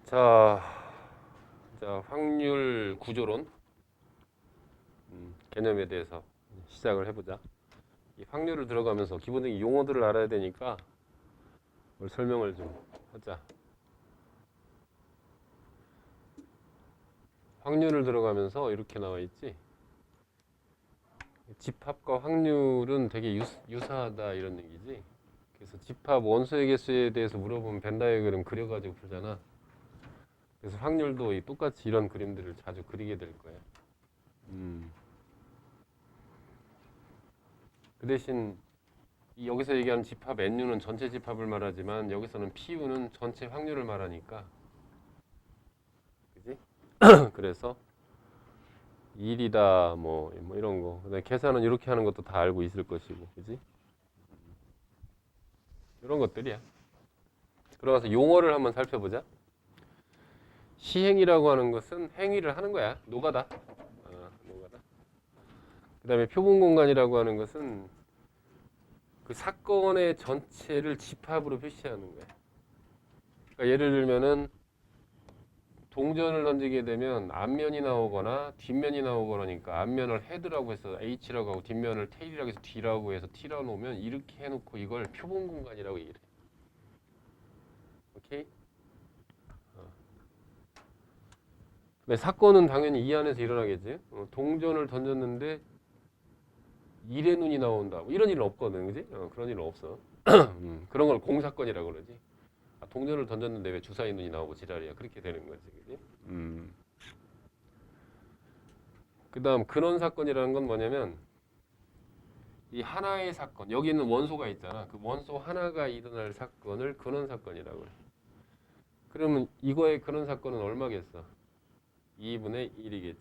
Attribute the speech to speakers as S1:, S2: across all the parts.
S1: 자, 확률 구조론 개념에 대해서 시작을 해보자. 이 확률을 들어가면서 기본적인 용어들을 알아야 되니까 오늘 설명을 좀 하자. 확률을 들어가면서 이렇게 나와 있지. 집합과 확률은 되게 유사하다 이런 얘기지. 그래서 집합 원소의 개수에 대해서 물어보면 벤 다이어그램 그려가지고 풀잖아. 그래서 확률도 똑같이 이런 그림들을 자주 그리게 될 거야. 그 대신 여기서 얘기하는 집합 NU는 전체 집합을 말하지만 여기서는 PU는 전체 확률을 말하니까, 그지? 그래서 1이다 뭐 이런 거. 그다음에 계산은 이렇게 하는 것도 다 알고 있을 것이고, 그지? 이런 것들이야. 들어가서 용어를 한번 살펴보자. 시행이라고 하는 것은 행위를 하는 거야. 노가다. 노가다. 그다음에 표본 공간이라고 하는 것은 그 사건의 전체를 집합으로 표시하는 거야. 그러니까 예를 들면은 동전을 던지게 되면 앞면이 나오거나 뒷면이 나오거나 하니까 앞면을 헤드라고 해서 H라고 하고 뒷면을 테일이라고 해서 D라고 해서 T라고 놓으면 이렇게 해놓고 이걸 표본 공간이라고 얘기를 해. 오케이? 근데 사건은 당연히 이 안에서 일어나겠지. 동전을 던졌는데 일의 눈이 나온다. 뭐 이런 일은 없거든, 그지? 그런 일은 없어. 그런 걸 공사건이라고 그러지. 동전을 던졌는데 왜 주사위 눈이 나오고 지랄이야. 그렇게 되는 거지, 그지? 그다음 근원 사건이라는 건 뭐냐면 이 하나의 사건, 여기 있는 원소가 있잖아. 그 원소 하나가 일어날 사건을 근원 사건이라고 해. 그러면 이거의 근원 사건은 얼마겠어? 2분의 1이겠지.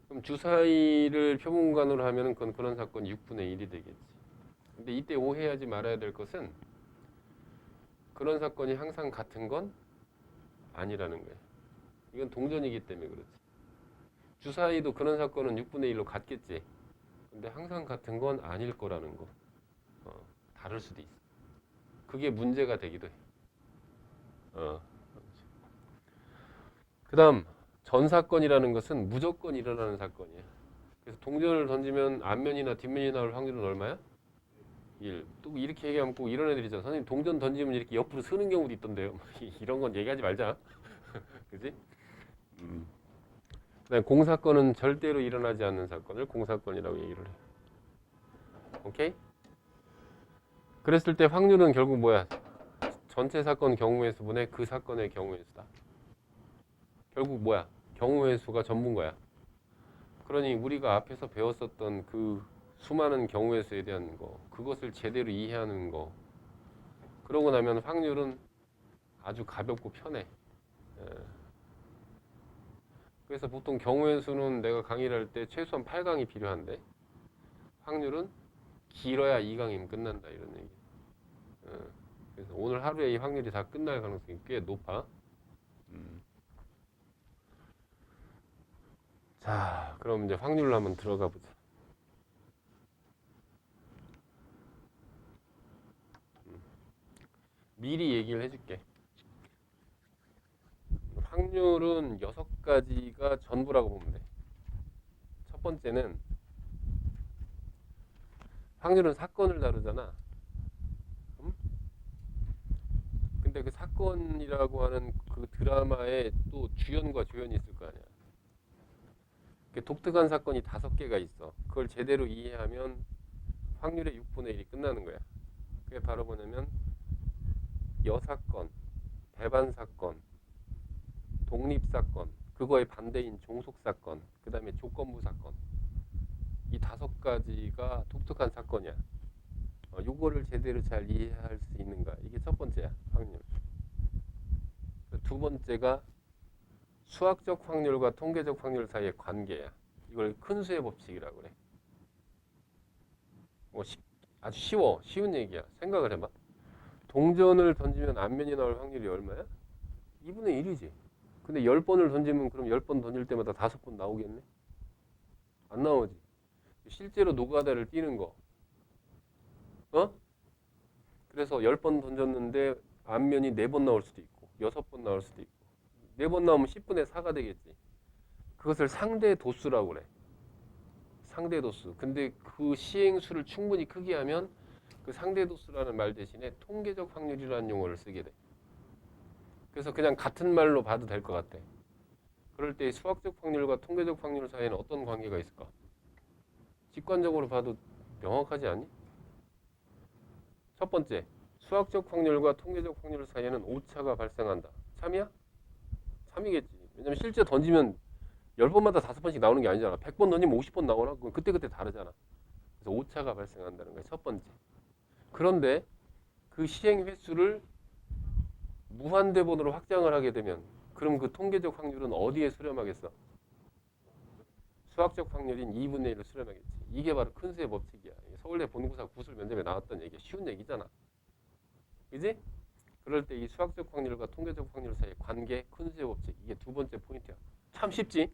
S1: 그럼 주사위를 표본관으로 하면은 그건 근원 사건 6분의 1이 되겠지. 근데 이때 오해하지 말아야 될 것은 근원 사건이 항상 같은 건 아니라는 거야. 이건 동전이기 때문에 그렇지. 주사위도 근원 사건은 6분의 1로 같겠지. 근데 항상 같은 건 아닐 거라는 거. 다를 수도 있어. 그게 문제가 되기도 해. 그 다음 전사건이라는 것은 무조건 일어나는 사건이야. 그래서 동전을 던지면 앞면이나 뒷면이 나올 확률은 얼마야? 1. 또 이렇게 얘기하면 꼭 이런 애들 있잖아. 선생님 동전 던지면 이렇게 옆으로 서는 경우도 있던데요. 이런 건 얘기하지 말자. 그지? 그다음에 공사건은 절대로 일어나지 않는 사건을 공사건이라고 얘기를 해. 오케이? 그랬을 때 확률은 결국 뭐야? 전체 사건 경우의 수분의 그 사건의 경우의 수다. 결국 뭐야? 경우의 수가 전부인 거야. 그러니 우리가 앞에서 배웠었던 그 수많은 경우의 수에 대한 거, 그것을 제대로 이해하는 거, 그러고 나면 확률은 아주 가볍고 편해. 그래서 보통 경우의 수는 내가 강의를 할 때 최소한 8강이 필요한데 확률은 길어야 2강이면 끝난다 이런 얘기. 그래서 오늘 하루에 이 확률이 다 끝날 가능성이 꽤 높아. 자, 그럼 이제 확률로 한번 들어가 보자. 미리 얘기를 해줄게. 확률은 6가지가 전부라고 보면 돼. 첫 번째는 확률은 사건을 다루잖아. 근데 그 사건이라고 하는 그 드라마에 또 주연과 조연이 있을 거 아니야. 독특한 사건이 5개가 있어. 그걸 제대로 이해하면 확률의 6분의 1이 끝나는 거야. 그게 바로 뭐냐면 여사건, 배반사건, 독립사건, 그거의 반대인 종속사건, 그 다음에 조건부 사건. 이 5가지가 독특한 사건이야. 요거를 제대로 잘 이해할 수 있는가. 이게 첫 번째야, 확률. 두 번째가 수학적 확률과 통계적 확률 사이의 관계야. 이걸 큰 수의 법칙이라고 그래. 아주 쉬운 얘기야. 생각을 해봐. 동전을 던지면 앞면이 나올 확률이 얼마야? 2분의 1이지. 근데 10번을 던지면 그럼 10번 던질 때마다 5번 나오겠네? 안 나오지. 실제로 노가다를 뛰는 거. 그래서 10번 던졌는데 앞면이 4번 나올 수도 있고 6번 나올 수도 있고 4번 나오면 10분의 4가 되겠지. 그것을 상대 도수라고 그래. 상대 도수. 근데 그 시행수를 충분히 크게 하면 그 상대 도수라는 말 대신에 통계적 확률이라는 용어를 쓰게 돼. 그래서 그냥 같은 말로 봐도 될 것 같아. 그럴 때 수학적 확률과 통계적 확률 사이에는 어떤 관계가 있을까? 직관적으로 봐도 명확하지 않니? 첫 번째, 수학적 확률과 통계적 확률 사이에는 오차가 발생한다. 참이야? 참이겠지. 왜냐면 실제 던지면 10번마다 5번씩 나오는 게 아니잖아. 100번 던지면 50번 나오나? 그건 그때그때 다르잖아. 그래서 오차가 발생한다는 거야. 첫 번째. 그런데 그 시행 횟수를 무한대번으로 확장을 하게 되면 그럼 그 통계적 확률은 어디에 수렴하겠어? 수학적 확률인 2분의 1로 수렴하겠지. 이게 바로 큰수의 법칙이야. 서울대 본구사 구술 면접에 나왔던 얘기, 쉬운 얘기잖아. 그지? 그럴 때 이 수학적 확률과 통계적 확률 사이의 관계, 큰수의 법칙, 이게 두 번째 포인트야. 참 쉽지?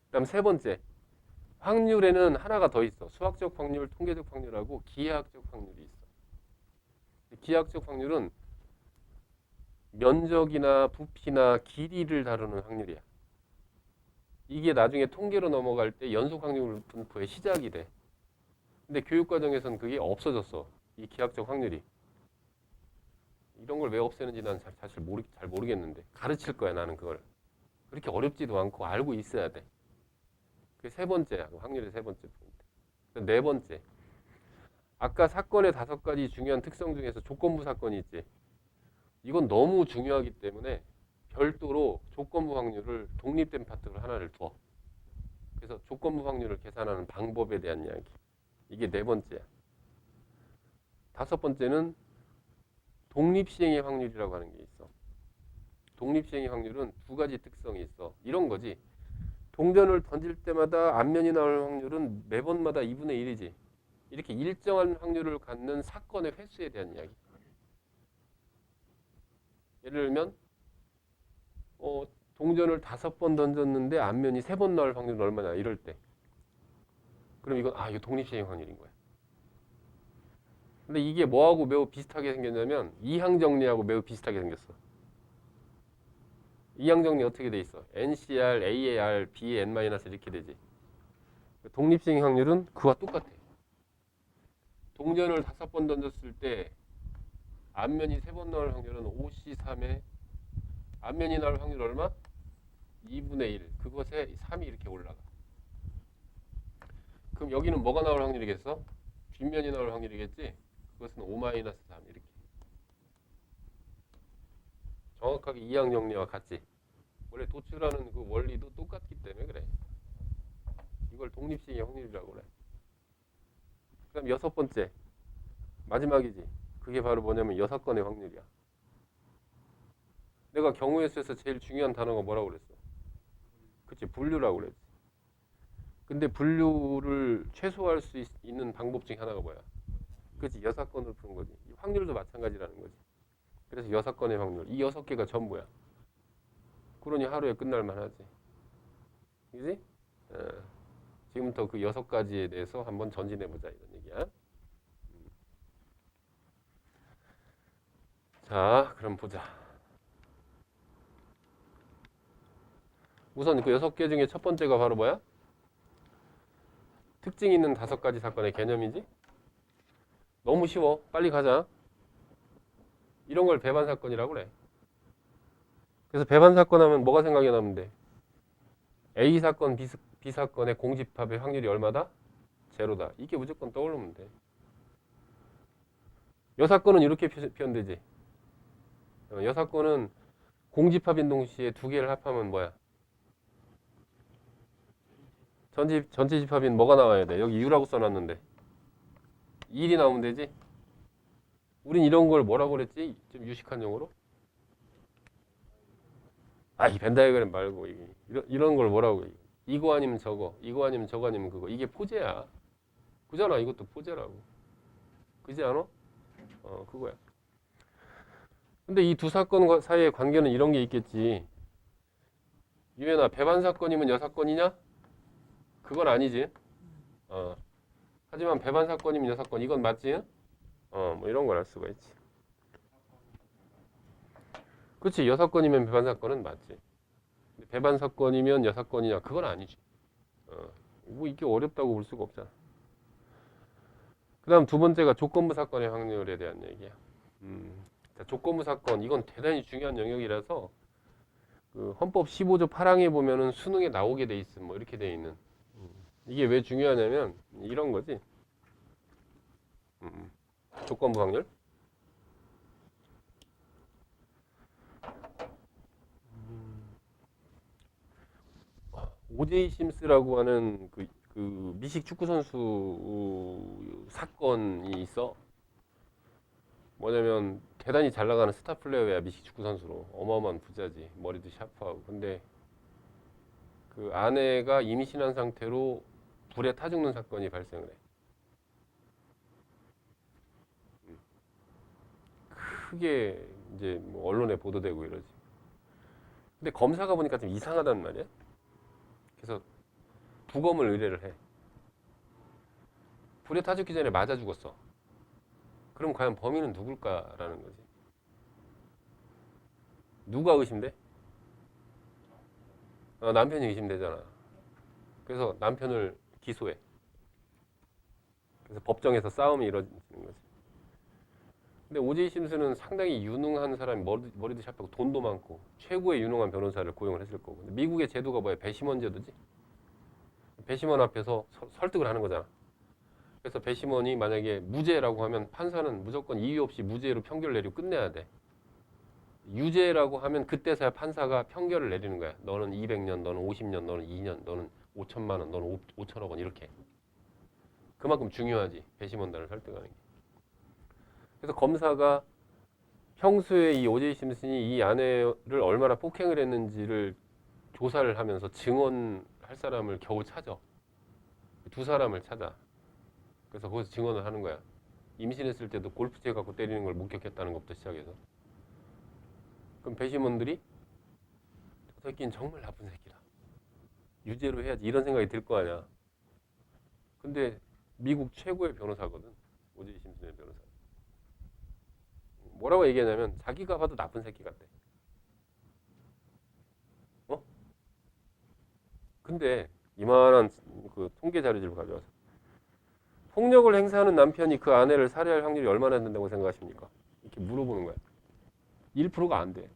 S1: 그다음 세 번째, 확률에는 하나가 더 있어. 수학적 확률, 통계적 확률하고 기하학적 확률이 있어. 기하학적 확률은 면적이나 부피나 길이를 다루는 확률이야. 이게 나중에 통계로 넘어갈 때 연속 확률 분포의 시작이 돼. 근데 교육과정에서는 그게 없어졌어. 이 기하학적 확률이. 이런 걸 왜 없애는지 난 사실 잘 모르겠는데 가르칠 거야 나는 그걸. 그렇게 어렵지도 않고 알고 있어야 돼. 그게 세 번째야. 확률의 세 번째 포인트. 네 번째. 아까 사건의 5가지 중요한 특성 중에서 조건부 사건이 있지. 이건 너무 중요하기 때문에 별도로 조건부 확률을 독립된 파트를 하나를 둬. 그래서 조건부 확률을 계산하는 방법에 대한 이야기. 이게 네 번째야. 다섯 번째는 독립시행의 확률이라고 하는 게 있어. 독립시행의 확률은 두 가지 특성이 있어. 이런 거지. 동전을 던질 때마다 앞면이 나올 확률은 매번마다 2분의 1이지. 이렇게 일정한 확률을 갖는 사건의 횟수에 대한 이야기. 예를 들면 동전을 5번 던졌는데 앞면이 3번 나올 확률은 얼마냐 이럴 때. 그럼 이건 이거 독립시행 확률인 거야. 근데 이게 뭐하고 매우 비슷하게 생겼냐면 이항정리하고 매우 비슷하게 생겼어. 이항정리 어떻게 돼 있어? NCR, AAR, BN- 이렇게 되지. 독립시행 확률은 그와 똑같아. 동전을 5번 던졌을 때 앞면이 3번 나올 확률은 5C3에 앞면이 나올 확률 얼마? 2분의 1. 그것에 3이 이렇게 올라가. 그럼 여기는 뭐가 나올 확률이겠어? 뒷면이 나올 확률이겠지? 그것은 5-3 이렇게. 정확하게 이항 정리와 같지. 원래 도출하는 그 원리도 똑같기 때문에 그래. 이걸 독립식의 확률이라고 그래. 그다음 여섯 번째. 마지막이지. 그게 바로 뭐냐면 여사건의 확률이야. 내가 경우의 수에서 제일 중요한 단어가 뭐라고 그랬어? 그치, 분류라고 그랬지. 근데 분류를 최소화할 수 있는 방법 중에 하나가 뭐야? 그치, 여사건을 푸는 거지. 확률도 마찬가지라는 거지. 그래서 여사건의 확률. 이 6개가 전부야. 그러니 하루에 끝날만 하지. 그지? 지금부터 그 6가지에 대해서 한번 전진해보자 이런 얘기야. 자, 그럼 보자. 우선 그 6개 중에 첫 번째가 바로 뭐야? 특징 있는 5가지 사건의 개념이지? 너무 쉬워. 빨리 가자. 이런 걸 배반 사건이라고 그래. 그래서 배반 사건 하면 뭐가 생각이 나면 돼? A 사건, B 사건의 공집합의 확률이 얼마다? 제로다. 이게 무조건 떠오르면 돼. 여사건은 이렇게 표현되지. 여사건은 공집합인 동시에 두 개를 합하면 뭐야? 전체 집합인 뭐가 나와야 돼? 여기 U라고 써놨는데 1이 나오면 되지? 우린 이런 걸 뭐라고 그랬지? 좀 유식한 용어로? 이 벤 다이어그램 말고 이런 걸 뭐라고 해? 이거 아니면 저거, 이거 아니면 저거 아니면 그거. 이게 포제야. 그잖아. 이것도 포제라고. 그지 않아? 그거야. 근데 이 두 사건 사이의 관계는 이런 게 있겠지. 유연아, 배반 사건이면 여사건이냐? 그건 아니지. 하지만 배반 사건이면 여사건 이건 맞지? 뭐 이런 걸 알 수가 있지. 그렇지. 여사건이면 배반 사건은 맞지. 근데 배반 사건이면 여사건이냐? 그건 아니지. 뭐 이게 어렵다고 볼 수가 없잖아. 그다음 두 번째가 조건부 사건의 확률에 대한 얘기야. 자, 조건부 사건 이건 대단히 중요한 영역이라서 그 헌법 15조 8항에 보면은 수능에 나오게 돼 있음 뭐 이렇게 돼 있는. 이게 왜 중요하냐면 이런 거지. 조건부 확률. 오제이 심스라고 하는 그 미식 축구 선수 사건이 있어. 뭐냐면 대단히 잘 나가는 스타 플레이어야. 미식 축구 선수로 어마어마한 부자지. 머리도 샤프하고. 근데 그 아내가 임신한 상태로 불에 타 죽는 사건이 발생을 해. 크게 이제 뭐 언론에 보도되고 이러지. 근데 검사가 보니까 좀 이상하단 말이야. 그래서 부검을 의뢰를 해. 불에 타 죽기 전에 맞아 죽었어. 그럼 과연 범인은 누굴까라는 거지. 누가 의심돼? 남편이 의심되잖아. 그래서 남편을 기소해. 그래서 법정에서 싸움이 이루어지는 거지. 근데 오제이 심슨은 상당히 유능한 사람이 머리도 샤프하고 돈도 많고 최고의 유능한 변호사를 고용을 했을 거고. 근데 미국의 제도가 뭐야? 배심원 제도지. 배심원 앞에서 설득을 하는 거잖아. 그래서 배심원이 만약에 무죄라고 하면 판사는 무조건 이유 없이 무죄로 판결 내리고 끝내야 돼. 유죄라고 하면 그때서야 판사가 판결을 내리는 거야. 너는 200년, 너는 50년, 너는 2년, 너는 5천만 원, 너는 5천억 원 이렇게. 그만큼 중요하지. 배심원단을 설득하는 게. 그래서 검사가 평소에 이 오제이 심슨이 이 아내를 얼마나 폭행을 했는지를 조사를 하면서 증언할 사람을 겨우 찾아. 두 사람을 찾아. 그래서 거기서 증언을 하는 거야. 임신했을 때도 골프채 갖고 때리는 걸 목격했다는 것부터 시작해서. 그럼 배심원들이 저 새끼는 정말 나쁜 새끼다. 유죄로 해야지 이런 생각이 들 거 아니야. 근데 미국 최고의 변호사거든. 오제이 심슨의 변호사. 뭐라고 얘기하냐면 자기가 봐도 나쁜 새끼 같대. 어? 근데 이만한 그 통계 자료집을 가져와서 폭력을 행사하는 남편이 그 아내를 살해할 확률이 얼마나 된다고 생각하십니까? 이렇게 물어보는 거야. 1%가 안 돼.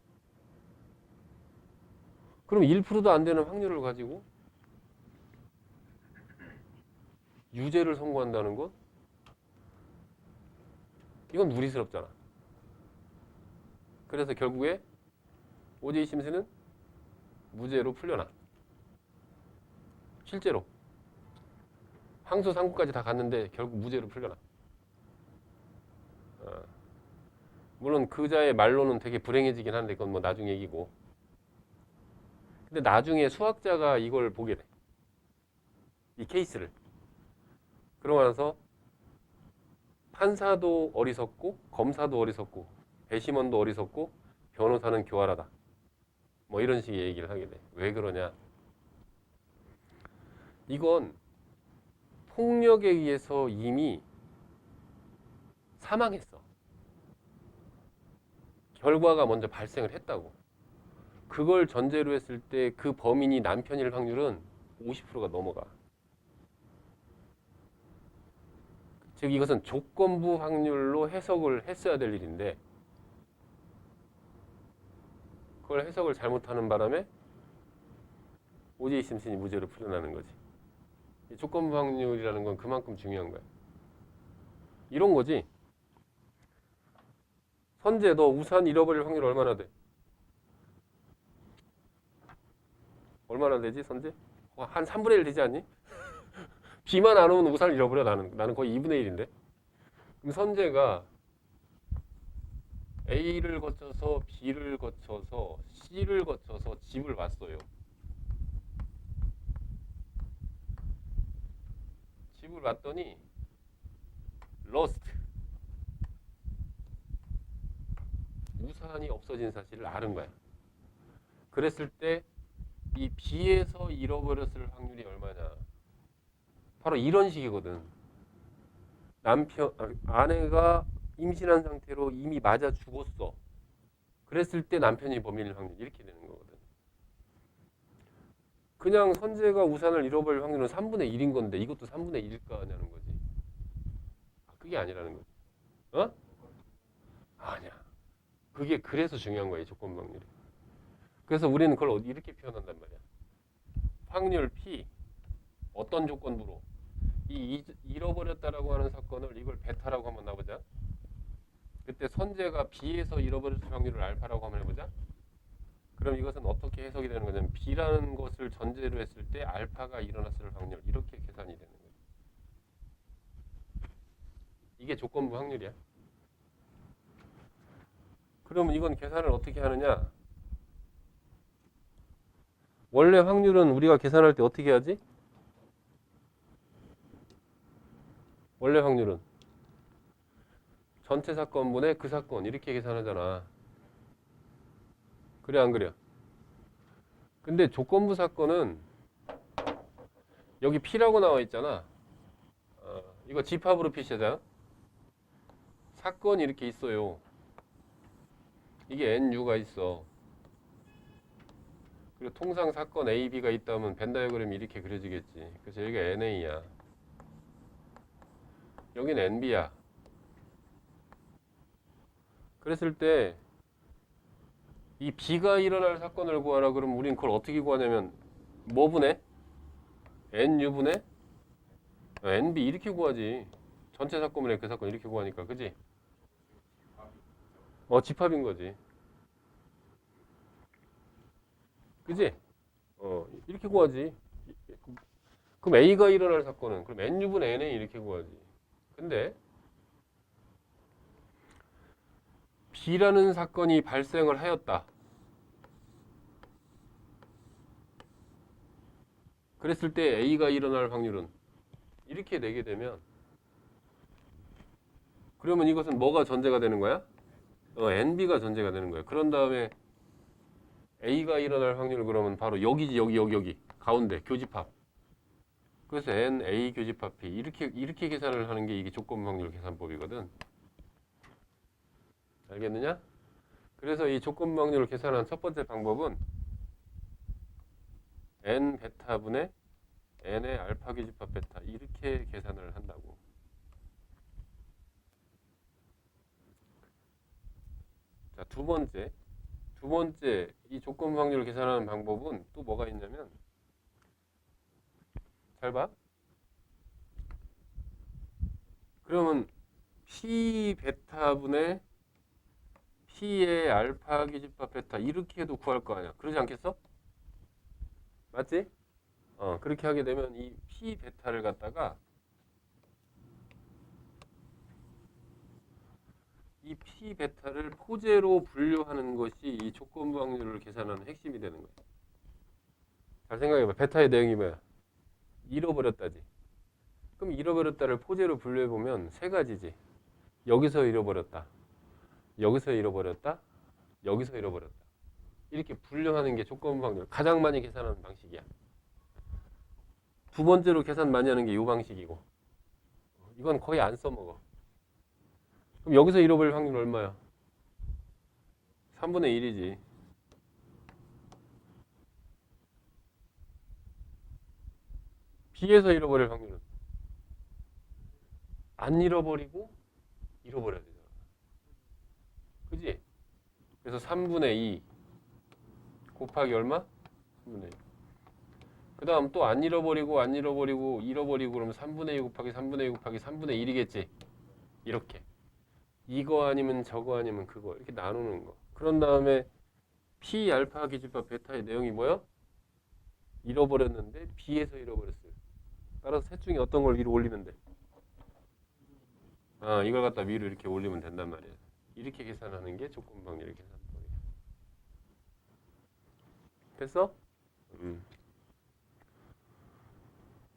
S1: 그럼 1%도 안 되는 확률을 가지고 유죄를 선고한다는 것? 이건 무리스럽잖아. 그래서 결국에 오제이 심슨은 무죄로 풀려나. 실제로. 항소 상고까지 다 갔는데 결국 무죄로 풀려나. 어. 물론 그자의 말로는 되게 불행해지긴 한데 그건 뭐 나중 얘기고. 근데 나중에 수학자가 이걸 보게 돼. 이 케이스를. 그러고 나서 판사도 어리석고 검사도 어리석고 배심원도 어리석고 변호사는 교활하다. 뭐 이런 식의 얘기를 하게 돼. 왜 그러냐? 이건 폭력에 의해서 이미 사망했어. 결과가 먼저 발생을 했다고. 그걸 전제로 했을 때 그 범인이 남편일 확률은 50%가 넘어가. 즉 이것은 조건부 확률로 해석을 했어야 될 일인데 그걸 해석을 잘못하는 바람에 오제이 심슨이 무죄로 풀려나는 거지. 조건부 확률이라는 건 그만큼 중요한 거야. 이런 거지. 선재, 너 우산 잃어버릴 확률 얼마나 돼? 얼마나 되지, 선재? 한 3분의 1 되지 않니? 비만 안 오면 우산을 잃어버려, 나는. 나는 거의 2분의 1인데. 그럼 선재가 A를 거쳐서 B를 거쳐서 C를 거쳐서 집을 왔어요. 집을 왔더니 lost. 우산이 없어진 사실을 아는 거야. 그랬을 때 이 B에서 잃어버렸을 확률이 얼마냐? 바로 이런 식이거든. 아내가 임신한 상태로 이미 맞아 죽었어. 그랬을 때 남편이 범인일 확률 이렇게 되는 거거든. 그냥 선재가 우산을 잃어버릴 확률은 3분의 1인 건데 이것도 3분의 1일까 하냐는 거지. 그게 아니라는 거지. 어? 아니야. 그게 그래서 중요한 거야, 이 조건 확률이. 그래서 우리는 그걸 이렇게 표현한단 말이야. 확률 P 어떤 조건부로 잃어버렸다라고 하는 사건을 이걸 베타라고 한번 나보자. 그때 선재가 B에서 잃어버렸을 확률을 알파라고 한번 해보자. 그럼 이것은 어떻게 해석이 되는 거냐면 B라는 것을 전제로 했을 때 알파가 일어났을 확률 이렇게 계산이 되는 거예요. 이게 조건부 확률이야. 그러면 이건 계산을 어떻게 하느냐? 원래 확률은 우리가 계산할 때 어떻게 하지? 원래 확률은 전체 사건분의 그 사건 이렇게 계산하잖아. 그래 안 그래? 근데 조건부 사건은 여기 P라고 나와 있잖아. 이거 집합으로 표시하자. 사건이 이렇게 있어요. 이게 NU가 있어. 그리고 통상 사건 A, B가 있다면 벤 다이어그램이 이렇게 그려지겠지. 그래서 여기가 NA야. 여기는 NB야. 그랬을 때 이 B가 일어날 사건을 구하라 그러면 우린 그걸 어떻게 구하냐면 뭐 분해? NU분해? NB 이렇게 구하지. 전체 사건분의 그 사건 이렇게 구하니까 그지? 집합인 거지. 그지? 이렇게 구하지. 그럼 A가 일어날 사건은 그럼 NU분의 NA 이렇게 구하지. 근데 B라는 사건이 발생을 하였다. 그랬을 때 A가 일어날 확률은 이렇게 내게 되면 그러면 이것은 뭐가 전제가 되는 거야? NB가 전제가 되는 거야. 그런 다음에 A가 일어날 확률 그러면 바로 여기지 여기 가운데 교집합. 그래서 NA 교집합 P 이렇게 계산을 하는 게 이게 조건 확률 계산법이거든. 알겠느냐? 그래서 이 조건 확률을 계산한 첫 번째 방법은 N 베타분의 N의 알파 교집합 베타 이렇게 계산을 한다고. 자, 두 번째 이 조건 확률을 계산하는 방법은 또 뭐가 있냐면 잘 봐. 그러면 P 베타분의 P의 알파 교집합 베타 이렇게 해도 구할 거 아니야. 그러지 않겠어? 맞지? 그렇게 하게 되면 이 P 베타를 갖다가 이 P 베타를 포제로 분류하는 것이 이 조건부 확률을 계산하는 핵심이 되는 거야. 잘 생각해봐. 베타의 내용이 뭐야? 잃어버렸다지. 그럼 잃어버렸다를 포제로 분류해보면 세 가지지. 여기서 잃어버렸다. 여기서 잃어버렸다. 여기서 잃어버렸다. 이렇게 분류하는 게 조건부 확률. 가장 많이 계산하는 방식이야. 두 번째로 계산 많이 하는 게 이 방식이고. 이건 거의 안 써먹어. 그럼 여기서 잃어버릴 확률 얼마야? 3분의 1이지. B에서 잃어버릴 확률은? 안 잃어버리고 잃어버려야 되잖아. 그지? 그래서 3분의 2 곱하기 얼마? 3분의 2. 그 다음 또 안 잃어버리고 잃어버리고 그러면 3분의 2 곱하기 3분의 2 곱하기 3분의 1이겠지. 이렇게. 이거 아니면 저거 아니면 그거 이렇게 나누는 거. 그런 다음에 P 알파 기집합 베타의 내용이 뭐야? 잃어버렸는데 B에서 잃어버렸어요. 따라서 셋 중에 어떤 걸 위로 올리면 돼? 이걸 갖다 위로 이렇게 올리면 된단 말이야. 이렇게 계산하는 게 조건 방률 계산법이야. 됐어?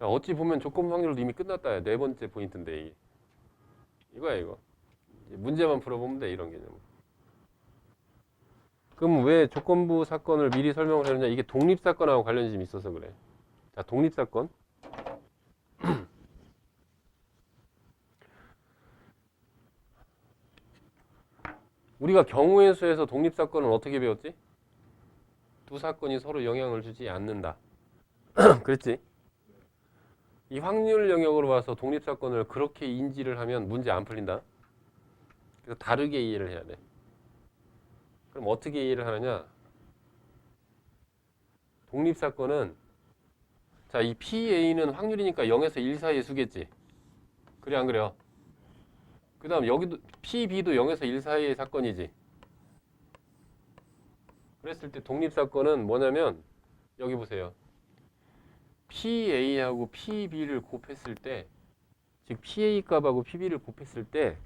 S1: 야, 어찌 보면 조건 확률도 이미 끝났다. 네 번째 포인트인데 이게. 이거야 이거. 문제만 풀어보면 돼 이런 개념. 그럼 왜 조건부 사건을 미리 설명을 해느냐? 이게 독립사건하고 관련이 좀 있어서 그래. 자, 독립사건. 우리가 경우의 수에서 독립사건은 어떻게 배웠지? 두 사건이 서로 영향을 주지 않는다. 그랬지? 이 확률 영역으로 와서 독립사건을 그렇게 인지를 하면 문제 안 풀린다. 그래서 다르게 이해를 해야 돼. 그럼 어떻게 이해를 하느냐? 독립사건은 자, 이 PA는 확률이니까 0에서 1 사이의 수겠지. 그래 안 그래요? 그 다음 여기도 PB도 0에서 1 사이의 사건이지. 그랬을 때 독립사건은 뭐냐면 여기 보세요. PA하고 PB를 곱했을 때, 즉 PA 값하고 PB를 곱했을 때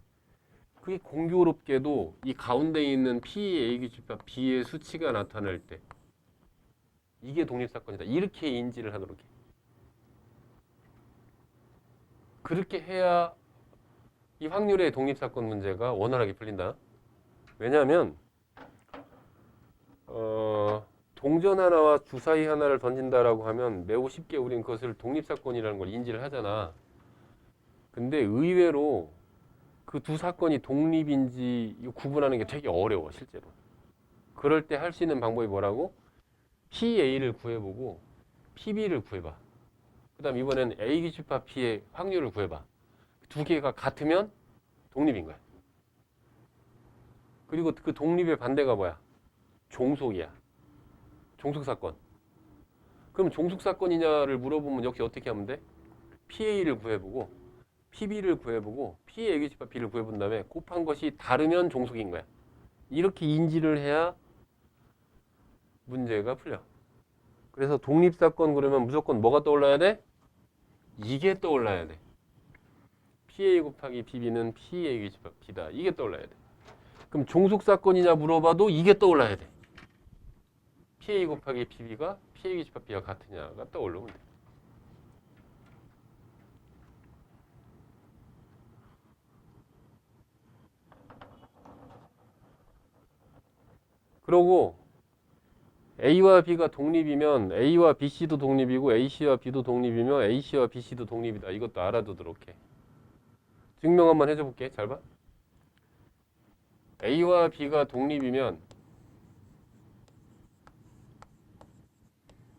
S1: 그게 공교롭게도 이 가운데 있는 PA 규집합 B의 수치가 나타날 때 이게 독립사건이다. 이렇게 인지를 하도록 해. 그렇게 해야 이 확률의 독립사건 문제가 원활하게 풀린다. 왜냐하면 동전 하나와 주사위 하나를 던진다라고 하면 매우 쉽게 우리는 그것을 독립사건이라는 걸 인지를 하잖아. 근데 의외로 그 두 사건이 독립인지 구분하는 게 되게 어려워, 실제로. 그럴 때 할 수 있는 방법이 뭐라고? PA를 구해보고 PB를 구해봐. 그 다음 이번엔 A 규집합 B의 확률을 구해봐. 두 개가 같으면 독립인 거야. 그리고 그 독립의 반대가 뭐야? 종속이야. 종속사건. 그럼 종속사건이냐를 물어보면 역시 어떻게 하면 돼? PA를 구해보고 PB를 구해보고 PA 규집합 B를 구해본 다음에 곱한 것이 다르면 종속인 거야. 이렇게 인지를 해야 문제가 풀려. 그래서 독립사건 그러면 무조건 뭐가 떠올라야 돼? 이게 떠올라야 돼. PA 곱하기 PB는 PA 규집합 B다. 이게 떠올라야 돼. 그럼 종속사건이냐 물어봐도 이게 떠올라야 돼. PA 곱하기 PB가 PA 규집합 B와 같으냐가 떠올르면 돼. 그러고 A와 B가 독립이면 A와 BC도 독립이고 AC와 B도 독립이면 AC와 BC도 독립이다. 이것도 알아두도록 해. 증명 한번 해줘 볼게. 잘 봐. A와 B가 독립이면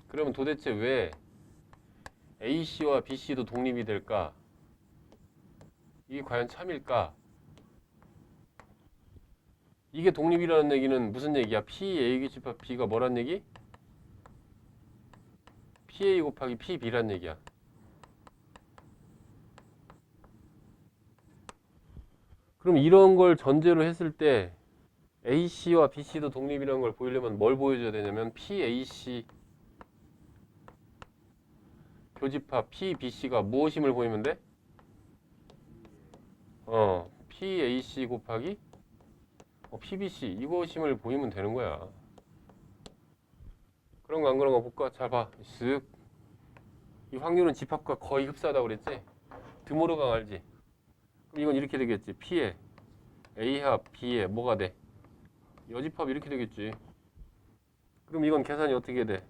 S1: 그러면 도대체 왜 AC와 BC도 독립이 될까? 이게 과연 참일까? 이게 독립이라는 얘기는 무슨 얘기야? PA 규집합 B가 뭐란 얘기? PA 곱하기 PB란 얘기야. 그럼 이런 걸 전제로 했을 때 AC와 BC도 독립이라는 걸 보이려면 뭘 보여줘야 되냐면 PAC 교집합 PBC가 무엇임을 보이면 돼? PAC 곱하기 PBC 이것임을 보이면 되는 거야. 그런 거 안 그런 거 볼까? 잘 봐. 쓱. 이 확률은 집합과 거의 흡사하다고 그랬지? 드모르강 알지? 그럼 이건 이렇게 되겠지. P에 A합 B에 뭐가 돼? 여집합 이렇게 되겠지. 그럼 이건 계산이 어떻게 돼?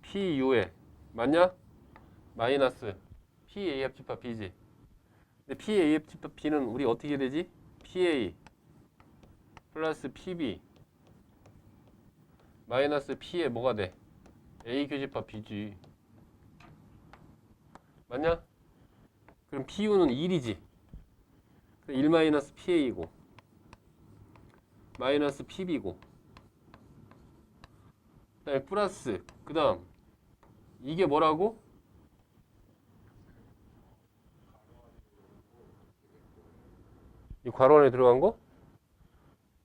S1: PU에 맞냐? 마이너스 PA 합집합 B지. 근데 PA 합집합 B는 우리 어떻게 되지? PA 플러스 PB 마이너스 P에 뭐가 돼? A 교집합 B지. 맞냐? 그럼 PU는 1이지. 1 마이너스 PA이고 마이너스 PB고 그 다음에 플러스 그 다음 이게 뭐라고? 이 괄호 안에 들어간 거?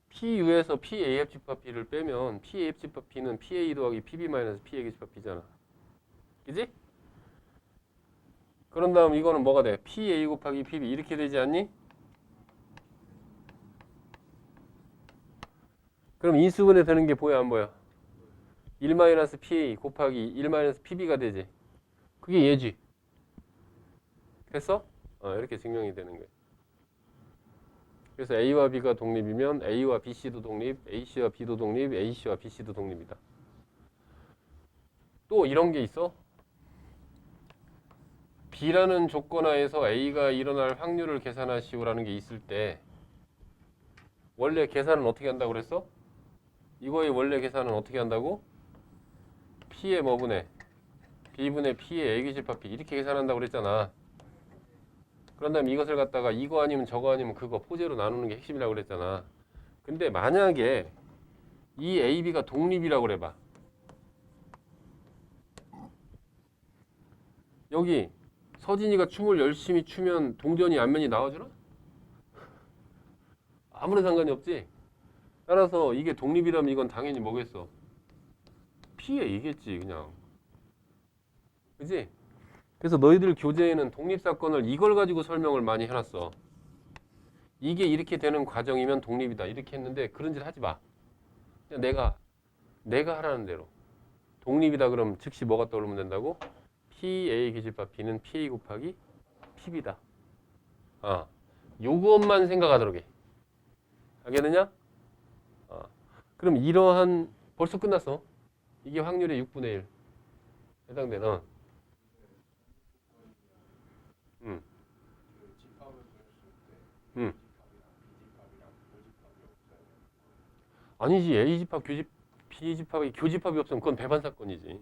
S1: PU에서 PA 합집합 B를 빼면 PA 합집합 B는 PA 더하기 PB 마이너스 PA 합집합 B잖아. 그지? 그런 다음 이거는 뭐가 돼? PA 곱하기 PB 이렇게 되지 않니? 그럼 인수분해 되는 게 보여 안 보여? 1 마이너스 PA 곱하기 1 마이너스 PB가 되지. 그게 얘지. 됐어? 이렇게 증명이 되는 거야. 그래서 A와 B가 독립이면 A와 BC도 독립, AC와 B도 독립, AC와 BC도 독립이다. 또 이런 게 있어? B라는 조건 하에서 A가 일어날 확률을 계산하시오라는 게 있을 때 원래 계산은 어떻게 한다고 그랬어? 이거의 원래 계산은 어떻게 한다고? P의 뭐분의 B분의 P의 A규집합 B 이렇게 계산한다고 그랬잖아. 그런 다음에 이것을 갖다가 이거 아니면 저거 아니면 그거 포재로 나누는 게 핵심이라고 그랬잖아. 근데 만약에 이 A, B가 독립이라고 그래봐. 여기 서진이가 춤을 열심히 추면 동전이 앞면이 나와주나? 아무런 상관이 없지. 따라서 이게 독립이라면 이건 당연히 뭐겠어? P에 이겠지 그냥. 그지? 그래서 너희들 교재에는 독립사건을 이걸 가지고 설명을 많이 해놨어. 이게 이렇게 되는 과정이면 독립이다 이렇게 했는데 그런 짓 하지 마. 그냥 내가 하라는 대로. 독립이다 그러면 즉시 뭐가 떠오르면 된다고? PA 규집합 B는 PA 곱하기 PB다. 요것만 생각하도록 해. 알겠느냐? 그럼 이러한 벌써 끝났어. 이게 확률의 6분의 1 해당되는 아니지. A집합, B집합이 교집합이 없으면 그건 배반 사건이지.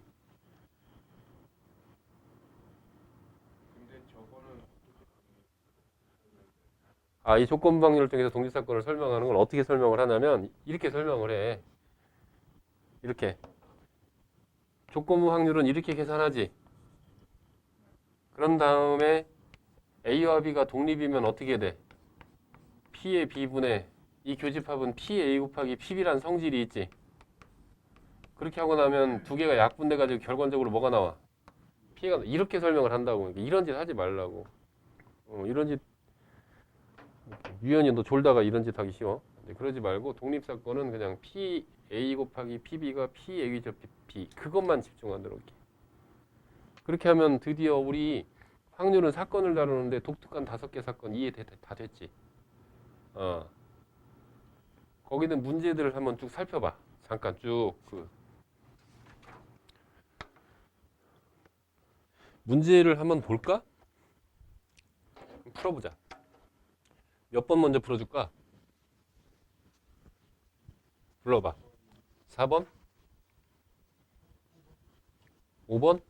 S1: 이 조건부 확률을 통해서 독립사건을 설명하는 걸 어떻게 설명을 하냐면 이렇게 설명을 해. 이렇게. 조건부 확률은 이렇게 계산하지. 그런 다음에 A와 B가 독립이면 어떻게 돼? P의 B분의 이 교집합은 PA 곱하기 PB란 성질이 있지. 그렇게 하고 나면 두 개가 약분돼 가지고 결과적으로 뭐가 나와? P가 이렇게 설명을 한다고. 이런 짓 하지 말라고. 이런 짓 유연이 너 졸다가 이런 짓 하기 쉬워. 그러지 말고 독립사건은 그냥 PA 곱하기 PB가 PA 규집합 B 그것만 집중하도록 해. 그렇게 하면 드디어 우리 확률은 사건을 다루는데 독특한 5개 사건 이해 다 됐지. 거기는 문제들을 한번 쭉 살펴봐. 잠깐 쭉 문제를 한번 볼까? 풀어보자. 몇 번 먼저 풀어줄까? 불러봐. 4번? 5번?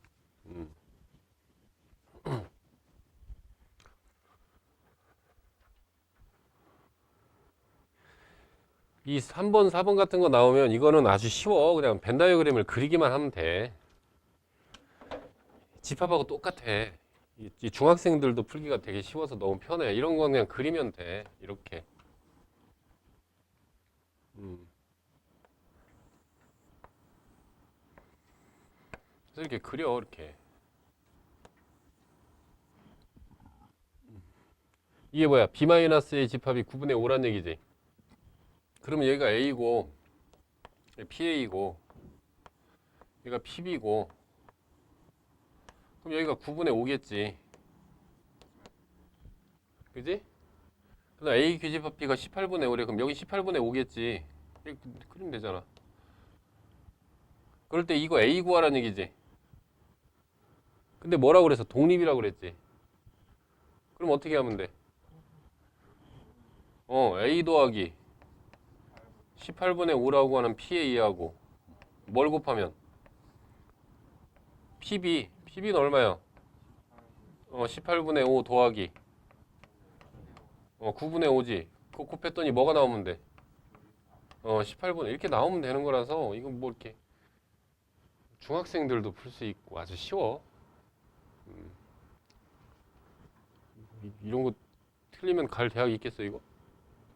S1: 이 3번, 4번 같은 거 나오면 이거는 아주 쉬워. 그냥 벤 다이어그램을 그리기만 하면 돼. 집합하고 똑같아. 이 중학생들도 풀기가 되게 쉬워서 너무 편해. 이런 건 그냥 그리면 돼. 이렇게. 그래서 이렇게 그려. 이렇게. 이게 뭐야? B-A의 집합이 9분의 5란 얘기지. 그러면 여기가 A고 PA고 여기가 PB고 그럼 여기가 9분의 5겠지. 그지? 그다음 A 규집합 B가 18분의 5래. 그럼 여기 18분의 5겠지. 이렇게 그리면 되잖아. 그럴 때 이거 A 구하라는 얘기지. 근데 뭐라고 그래서 독립이라고 그랬지. 그럼 어떻게 하면 돼? A 더하기 18분의 5라고 하는 PA하고 뭘 곱하면? PB는 얼마야? 18분의 5 더하기 9분의 5지. 그거 곱했더니 뭐가 나오면 돼? 18분의 이렇게 나오면 되는 거라서 이건 뭐 이렇게 중학생들도 풀 수 있고 아주 쉬워. 이런 거 틀리면 갈 대학 있겠어 이거?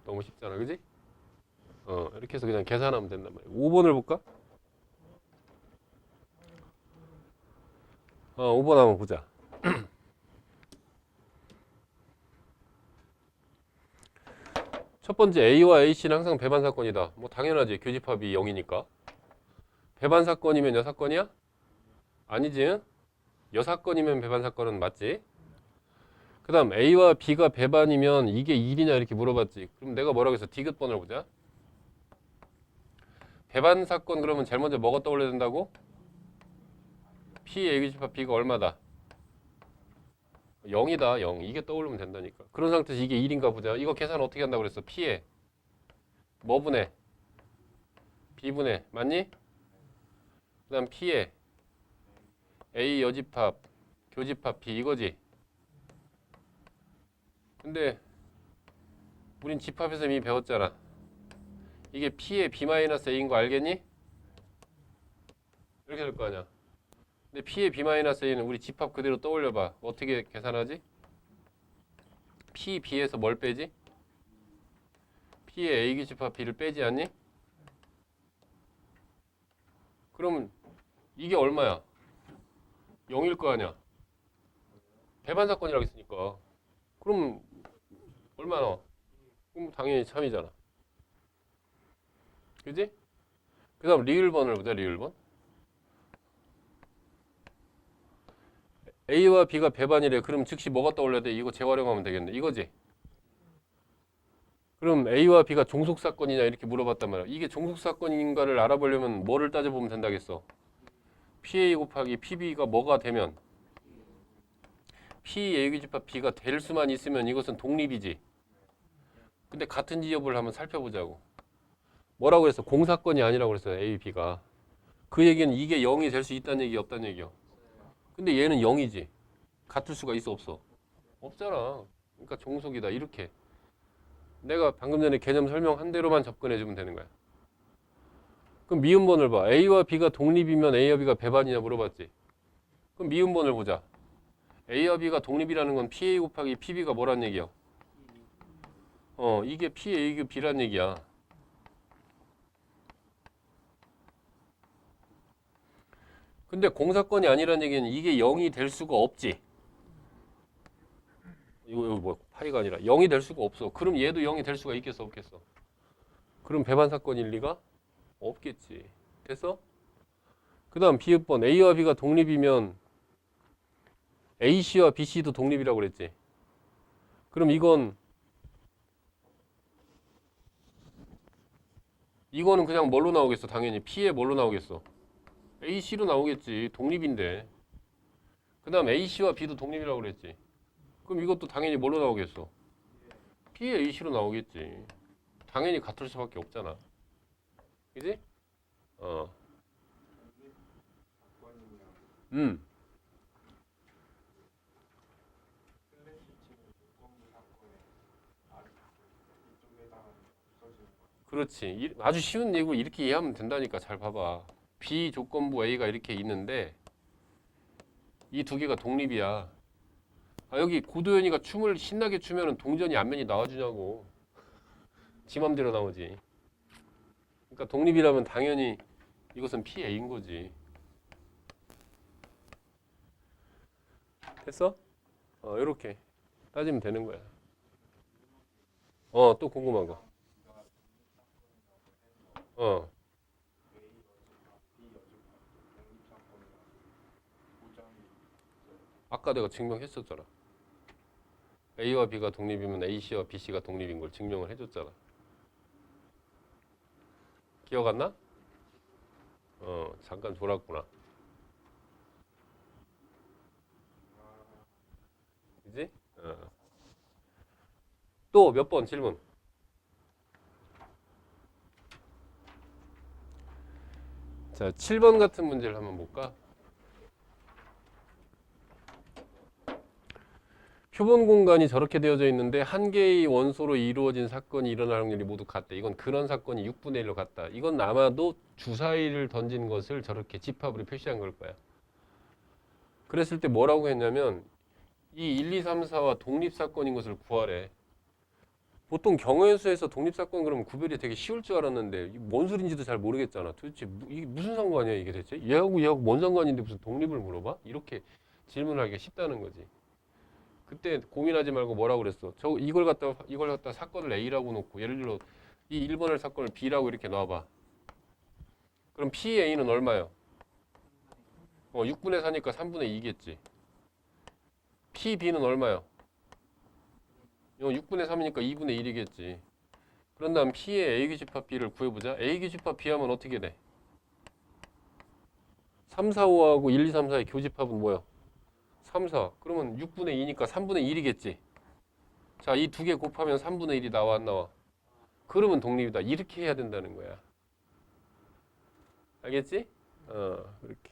S1: 너무 쉽잖아, 그지? 이렇게 해서 그냥 계산하면 된단 말이야. 5번을 볼까? 5번 한번 보자. 첫 번째 A와 AC는 항상 배반 사건이다. 뭐 당연하지. 교집합이 0이니까. 배반 사건이면 여사건이야? 아니지. 여사건이면 배반 사건은 맞지. 그 다음 A와 B가 배반이면 이게 1이냐 이렇게 물어봤지. 그럼 내가 뭐라고 했어? 디귿번을 보자. 배반 사건 그러면 제일 먼저 뭐가 떠올려야 된다고? P A 규집합 B가 얼마다? 0이다. 0. 이게 떠오르면 된다니까. 그런 상태에서 이게 1인가 보자. 이거 계산 어떻게 한다고 그랬어? P에 뭐분해? B분해. 맞니? 그 다음 P에 A 여집합, 교집합 B 이거지. 근데 우린 집합에서 이미 배웠잖아. 이게 P의 B-A인 거 알겠니? 이렇게 될 거 아니야. 근데 P의 B-A는 우리 집합 그대로 떠올려봐. 어떻게 계산하지? P, B에서 뭘 빼지? P의 A 교집합 B를 빼지 않니? 그러면 이게 얼마야? 0일 거 아니야. 배반사건이라고 했으니까. 그럼 얼마나? 그럼 당연히 3이잖아. 그지? 그 다음 리을번을 보자. 리을번. A와 B가 배반이래. 그럼 즉시 뭐가 떠올려야 돼? 이거 재활용하면 되겠네. 이거지? 그럼 A와 B가 종속사건이냐 이렇게 물어봤단 말이야. 이게 종속사건인가를 알아보려면 뭐를 따져보면 된다겠어? PA 곱하기 PB가 뭐가 되면 PA 교집합 B가 될 수만 있으면 이것은 독립이지. 근데 같은 지역을 한번 살펴보자고. 뭐라고 그랬어? 공사건이 아니라고 그랬어요. A, B가. 그 얘기는 이게 0이 될 수 있다는 얘기 없다는 얘기요. 근데 얘는 0이지. 같을 수가 있어 없어? 없잖아. 그러니까 종속이다 이렇게. 내가 방금 전에 개념 설명한 대로만 접근해주면 되는 거야. 그럼 미음번을 봐. A와 B가 독립이면 A와 B가 배반이냐 물어봤지. 그럼 미음번을 보자. A와 B가 독립이라는 건 PA 곱하기 PB가 뭐란 얘기야? 이게 PA 그 B란 얘기야. 근데 공사건이 아니란 얘기는 이게 0이 될 수가 없지. 이거 뭐 파이가 아니라 0이 될 수가 없어. 그럼 얘도 0이 될 수가 있겠어 없겠어? 그럼 배반사건일 리가 없겠지. 됐어? 그 다음 비읍번 A와 B가 독립이면 AC와 BC도 독립이라고 그랬지. 그럼 이거는 그냥 뭘로 나오겠어? 당연히 P에 뭘로 나오겠어? AC로 나오겠지. 독립인데. 그 다음 AC와 B도 독립이라고 그랬지. 그럼 이것도 당연히 뭘로 나오겠어? P에 AC로 나오겠지. 당연히 같을 수밖에 없잖아. 그지? 어. 그렇지. 아주 쉬운 예고 이렇게 이해하면 된다니까. 잘 봐봐. B 조건부 A가 이렇게 있는데 이 두 개가 독립이야. 여기 고도현이가 춤을 신나게 추면 동전이 앞면이 나와주냐고. 지 맘대로 나오지. 그러니까 독립이라면 당연히 이것은 PA인 거지. 됐어? 이렇게 따지면 되는 거야. 또 궁금한 거. 어. 아까 내가 증명했었잖아. A와 B가 독립이면 AC와 BC가 독립인 걸 증명을 해줬잖아. 기억 안 나? 잠깐 돌았구나. 그지? 또 몇 번 질문? 자, 7번 같은 문제를 한번 볼까? 표본 공간이 저렇게 되어져 있는데 한 개의 원소로 이루어진 사건이 일어날 확률이 모두 같다. 이건 그런 사건이 6분의 1로 같다. 이건 아마도 주사위를 던진 것을 저렇게 집합으로 표시한 걸 거야. 그랬을 때 뭐라고 했냐면 이 1, 2, 3, 4와 독립사건인 것을 구하래. 보통 경우의 수에서 독립사건 그러면 구별이 되게 쉬울 줄 알았는데 뭔 소린지도 잘 모르겠잖아. 도대체 이게 무슨 상관이야 이게 대체? 얘하고 뭔 상관인데 무슨 독립을 물어봐? 이렇게 질문하기가 쉽다는 거지. 그때 고민하지 말고 뭐라고 그랬어? 이걸 갖다 사건을 A라고 놓고 예를 들어 이 1번을 사건을 B라고 이렇게 놔봐. 그럼 PA는 얼마야? 6분의 4니까 3분의 2겠지. PB는 얼마야? 6분의 3이니까 2분의 1이겠지. 그런 다음 P의 A교집합 B를 구해보자. A교집합 B 하면 어떻게 돼? 3, 4, 5하고 1, 2, 3, 4의 교집합은 뭐야? 3, 4. 그러면 6분의 2니까 3분의 1이겠지. 자, 이 두 개 곱하면 3분의 1이 나와 안 나와? 그러면 독립이다. 이렇게 해야 된다는 거야. 알겠지? 그렇게.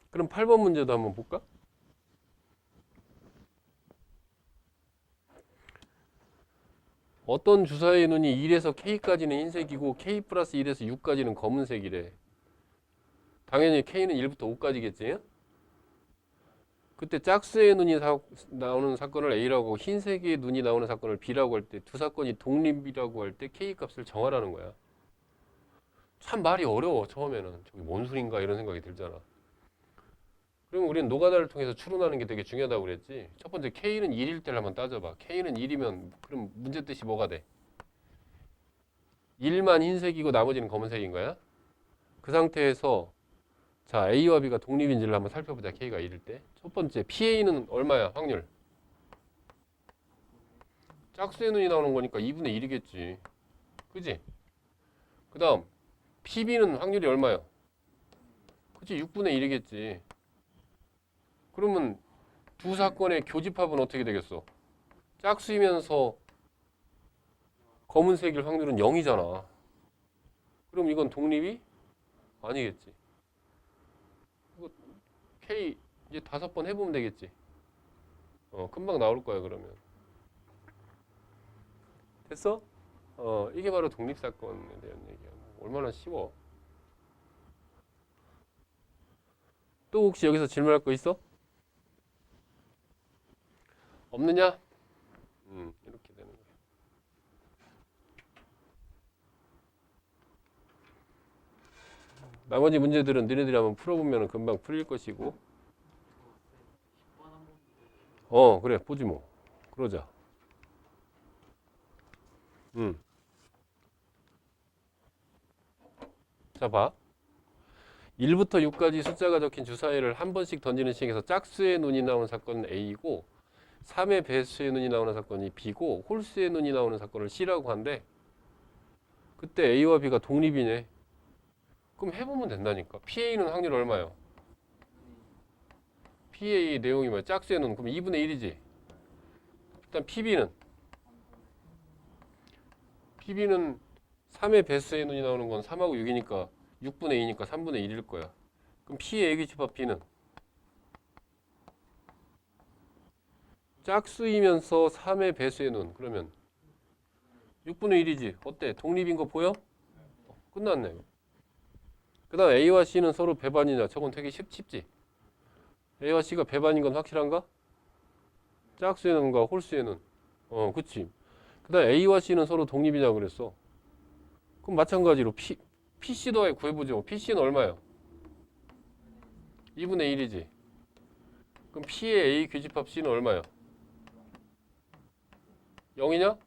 S1: 그럼 8번 문제도 한번 볼까? 어떤 주사의 눈이 1에서 K까지는 흰색이고 K 플러스 1에서 6까지는 검은색이래. 당연히 K는 1부터 5까지겠지? 그때 짝수의 눈이 나오는 사건을 A라고 흰색의 눈이 나오는 사건을 B라고 할 때 두 사건이 독립이라고 할 때 K 값을 정하라는 거야. 참 말이 어려워 처음에는. 저게 뭔 소린가 이런 생각이 들잖아. 그럼 우리는 노가다를 통해서 추론하는 게 되게 중요하다고 그랬지. 첫 번째 K는 1일 때를 한번 따져봐. K는 1이면 그럼 문제 뜻이 뭐가 돼? 1만 흰색이고 나머지는 검은색인 거야. 그 상태에서 자 A와 B가 독립인지를 한번 살펴보자. K가 1일 때. 첫 번째 PA는 얼마야 확률? 짝수의 눈이 나오는 거니까 2분의 1이겠지. 그지? 그 다음 PB는 확률이 얼마야? 그치 6분의 1이겠지. 그러면 두 사건의 교집합은 어떻게 되겠어? 짝수이면서 검은색일 확률은 0이잖아. 그럼 이건 독립이 아니겠지. 이거 K 이제 5번 해보면 되겠지. 금방 나올 거야 그러면. 됐어? 이게 바로 독립사건에 대한 얘기야. 얼마나 쉬워. 또 혹시 여기서 질문할 거 있어? 없느냐? 이렇게 되는 거야. 나머지 문제들은 너네들이 한번 풀어보면 금방 풀릴 것이고. 그래 보지 뭐. 그러자. 자 봐. 1부터 6까지 숫자가 적힌 주사위를 한 번씩 던지는 시행에서 짝수의 눈이 나오는 사건은 A이고 3의 배수의 눈이 나오는 사건이 B고 홀수의 눈이 나오는 사건을 C라고 한대. 그때 A와 B가 독립이네. 그럼 해보면 된다니까. PA는 확률 얼마요? PA 내용이 뭐야? 짝수의 눈. 그럼 2분의 1이지. 일단 PB는 3의 배수의 눈이 나오는 건 3하고 6이니까 6분의 2니까 3분의 1일 거야. 그럼 P의 A교집합 B는 짝수이면서 3의 배수의 눈. 그러면 6분의 1이지. 어때? 독립인 거 보여? 끝났네. 그 다음 A와 C는 서로 배반이냐? 저건 되게 쉽지. A와 C가 배반인 건 확실한가? 짝수의 눈과 홀수의 눈. 그치. 그 다음 A와 C는 서로 독립이냐고 그랬어. 그럼 마찬가지로 PC 더하기 구해보죠. PC는 얼마예요? 2분의 1이지. 그럼 P의 A 교집합 C는 얼마예요? 0이냐?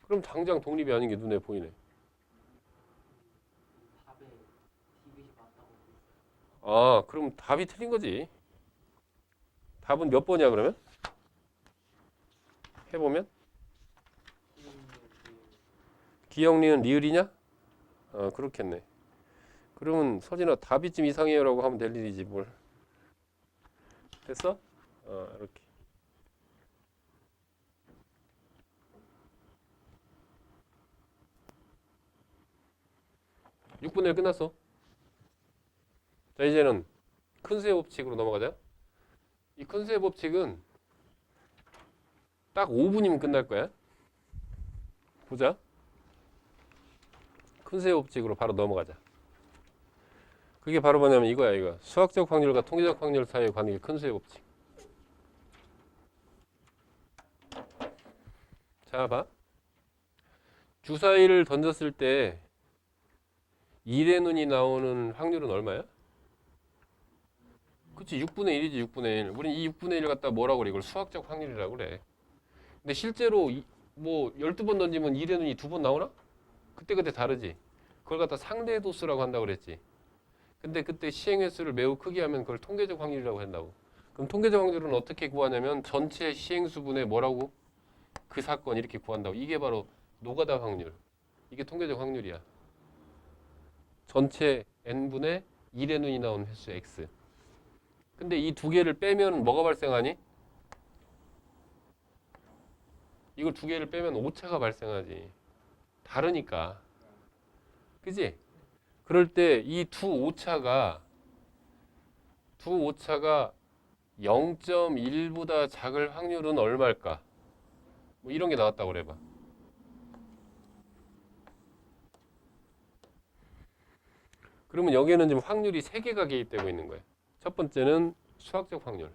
S1: 그럼 당장 독립이 아닌 게 눈에 보이네. 그럼 답이 틀린 거지. 답은 몇 번이야 그러면? 해보면? 기억리은 리을이냐? 그렇겠네. 그러면 서진아 답이 좀 이상해요 라고 하면 될 일이지 뭘. 됐어? 이렇게. (6분의 1) 끝났어. 자 이제는 큰수의 법칙으로 넘어가자. 이 큰수의 법칙은 딱 5분이면 끝날 거야. 보자. 큰수의 법칙으로 바로 넘어가자. 그게 바로 뭐냐면 이거야 이거. 수학적 확률과 통계적 확률 사이의 관계 큰수의 법칙. 자 봐. 주사위를 던졌을 때 1의 눈이 나오는 확률은 얼마야? 그치 6분의 1이지 6분의 1. 우린 이 6분의 1을 갖다 뭐라고 그래? 이걸 수학적 확률이라고 그래. 근데 실제로 뭐 12번 던지면 1의 눈이 2번 나오나? 그때 다르지. 그걸 갖다 상대 도수라고 한다고 그랬지. 근데 그때 시행 횟수를 매우 크게 하면 그걸 통계적 확률이라고 한다고. 그럼 통계적 확률은 어떻게 구하냐면 전체 시행 수분의 뭐라고? 그 사건 이렇게 구한다고. 이게 바로 노가다 확률. 이게 통계적 확률이야. 전체 n분의 1의 눈이 나온 횟수 x. 근데 이 두 개를 빼면 뭐가 발생하니? 이걸 두 개를 빼면 오차가 발생하지. 다르니까. 그지? 그럴 때 이 두 오차가 0.1보다 작을 확률은 얼마일까? 뭐 이런 게 나왔다고 그래봐. 그러면 여기에는 지금 확률이 세 개가 개입되고 있는 거예요. 첫 번째는 수학적 확률,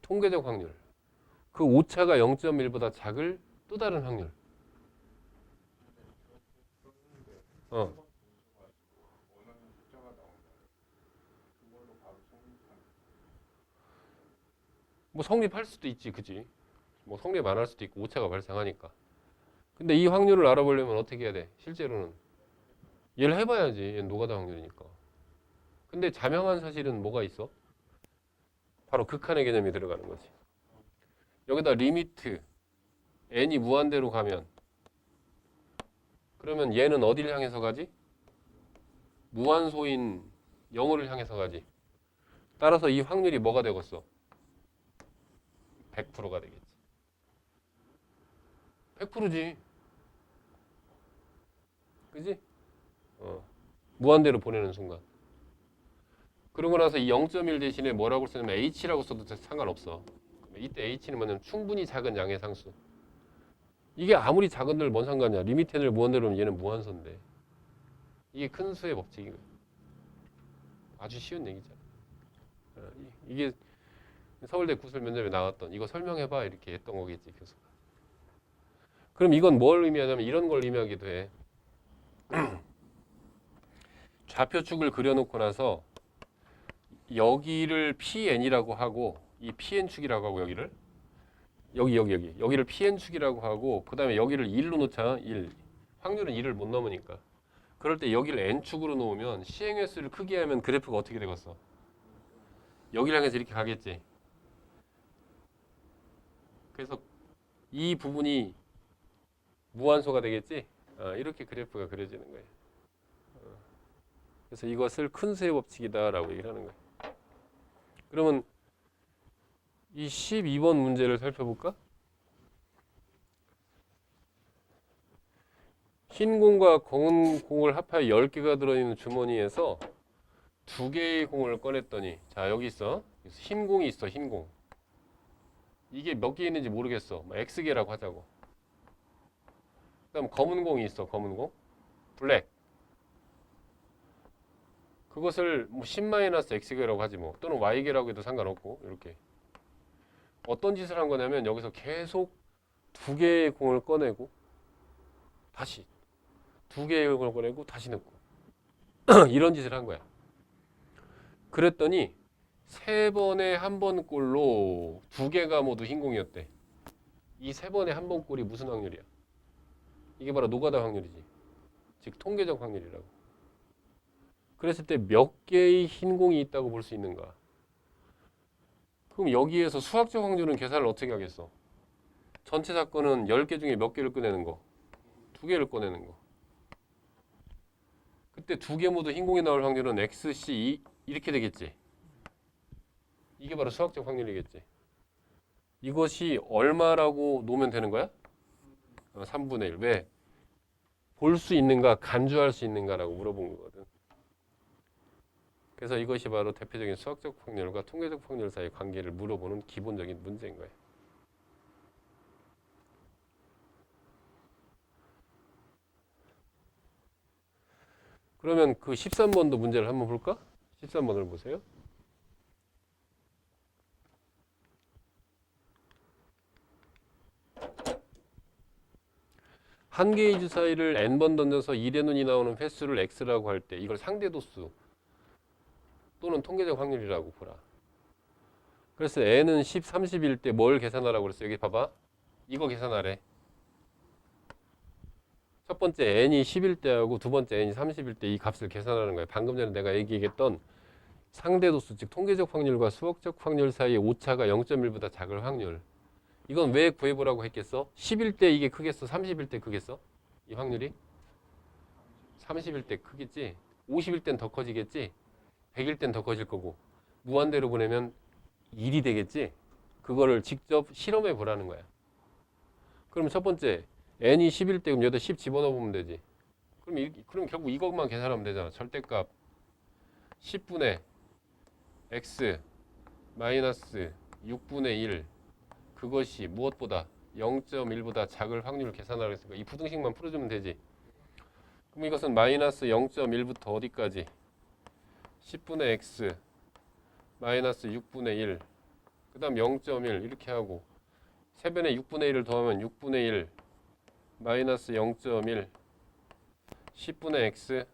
S1: 통계적 확률. 그 오차가 0.1보다 작을 또 다른 확률. 어. 뭐 성립할 수도 있지, 그지? 뭐 성립 안 할 수도 있고 오차가 발생하니까. 근데 이 확률을 알아보려면 어떻게 해야 돼? 실제로는 얘를 해봐야지. 얘는 노가다 확률이니까. 근데 자명한 사실은 뭐가 있어? 바로 극한의 개념이 들어가는 거지. 여기다 리미트 n이 무한대로 가면 그러면 얘는 어디를 향해서 가지? 무한소인 0을 향해서 가지. 따라서 이 확률이 뭐가 되겠어? 100%가 되겠지. 100%지. 그지? 무한대로 보내는 순간. 그러고 나서 이 0.1 대신에 뭐라고 쓰냐면 h라고 써도 상관없어. 이때 h는 뭐냐면 충분히 작은 양의 상수. 이게 아무리 작은들 뭔 상관이야. 리미트 n을 무한대로 하면 얘는 무한소인데. 이게 큰 수의 법칙인 거야. 아주 쉬운 얘기잖아. 이게 서울대 구술 면접에 나왔던 이거 설명해봐 이렇게 했던 거겠지 교수가. 그럼 이건 뭘 의미하냐면 이런 걸 의미하기도 해. 좌표축을 그려놓고 나서 여기를 PN이라고 하고 이 PN축이라고 하고 여기를 PN축이라고 하고 그 다음에 여기를 1로 놓자. 1. 확률은 1을 못 넘으니까. 그럴 때 여기를 N축으로 놓으면 시행횟수를 크게 하면 그래프가 어떻게 되겠어? 여기를 향해서 이렇게 가겠지. 그래서 이 부분이 무한소가 되겠지. 이렇게 그래프가 그려지는 거예요. 그래서 이것을 큰 수의 법칙이다라고 얘기를 하는 거예요. 그러면 이 12번 문제를 살펴볼까? 흰 공과 검은 공을 합하여 10개가 들어있는 주머니에서 2개의 공을 꺼냈더니 자 여기 있어. 흰 공이 있어. 흰 공. 이게 몇 개 있는지 모르겠어. X개라고 하자고. 그다음 검은 공이 있어. 검은 공. 블랙. 그것을 뭐 10-X개라고 하지 뭐. 또는 Y개라고 해도 상관없고 이렇게. 어떤 짓을 한 거냐면 여기서 계속 2개의 공을 꺼내고 다시 2개의 공을 꺼내고 다시 넣고 이런 짓을 한 거야. 그랬더니 3번에 한 번 꼴로 2개가 모두 흰 공이었대. 이 3번에 한 번 꼴이 무슨 확률이야? 이게 바로 노가다 확률이지. 즉 통계적 확률이라고. 그랬을 때 몇 개의 흰 공이 있다고 볼 수 있는가? 그럼 여기에서 수학적 확률은 계산을 어떻게 하겠어? 전체 사건은 10개 중에 몇 개를 꺼내는 거? 2개를 꺼내는 거. 그때 2개 모두 흰 공이 나올 확률은 XC 이렇게 되겠지. 이게 바로 수학적 확률이겠지. 이것이 얼마라고 놓으면 되는 거야? 3분의 1. 왜? 볼 수 있는가, 간주할 수 있는가라고 물어본 거거든. 그래서 이것이 바로 대표적인 수학적 확률과 통계적 확률 사이의 관계를 물어보는 기본적인 문제인 거예요. 그러면 그 13번도 문제를 한번 볼까? 13번을 보세요. 한 개의 주사위를 n번 던져서 1의 눈이 나오는 횟수를 x라고 할 때 이걸 상대도수 또는 통계적 확률이라고 보라. 그래서 n은 10, 30일 때 뭘 계산하라고 그랬어? 여기 봐봐. 이거 계산하래. 첫 번째 n이 10일 때하고 두 번째 n이 30일 때 이 값을 계산하는 거예요. 방금 전에 내가 얘기했던 상대도수 즉 통계적 확률과 수학적 확률 사이의 오차가 0.1보다 작을 확률. 이건 왜 구해보라고 했겠어? 10일 때 이게 크겠어? 30일 때 크겠어? 이 확률이? 30일 때 크겠지? 50일 땐 더 커지겠지? 100일 땐 더 커질 거고 무한대로 보내면 1이 되겠지? 그거를 직접 실험해 보라는 거야. 그럼 첫 번째 n이 10일 때 그럼 여기다 10 집어넣어 보면 되지. 그럼 결국 이것만 계산하면 되잖아. 절대값 10분의 x 마이너스 6분의 1 그것이 무엇보다 0.1보다 작을 확률을 계산하라고 했으니까 이 부등식만 풀어주면 되지. 그럼 이것은 마이너스 0.1부터 어디까지? 10분의 x 마이너스 6분의 1 그 다음 0.1 이렇게 하고 세변에 6분의 1을 더하면 6분의 1 마이너스 0.1 10분의 x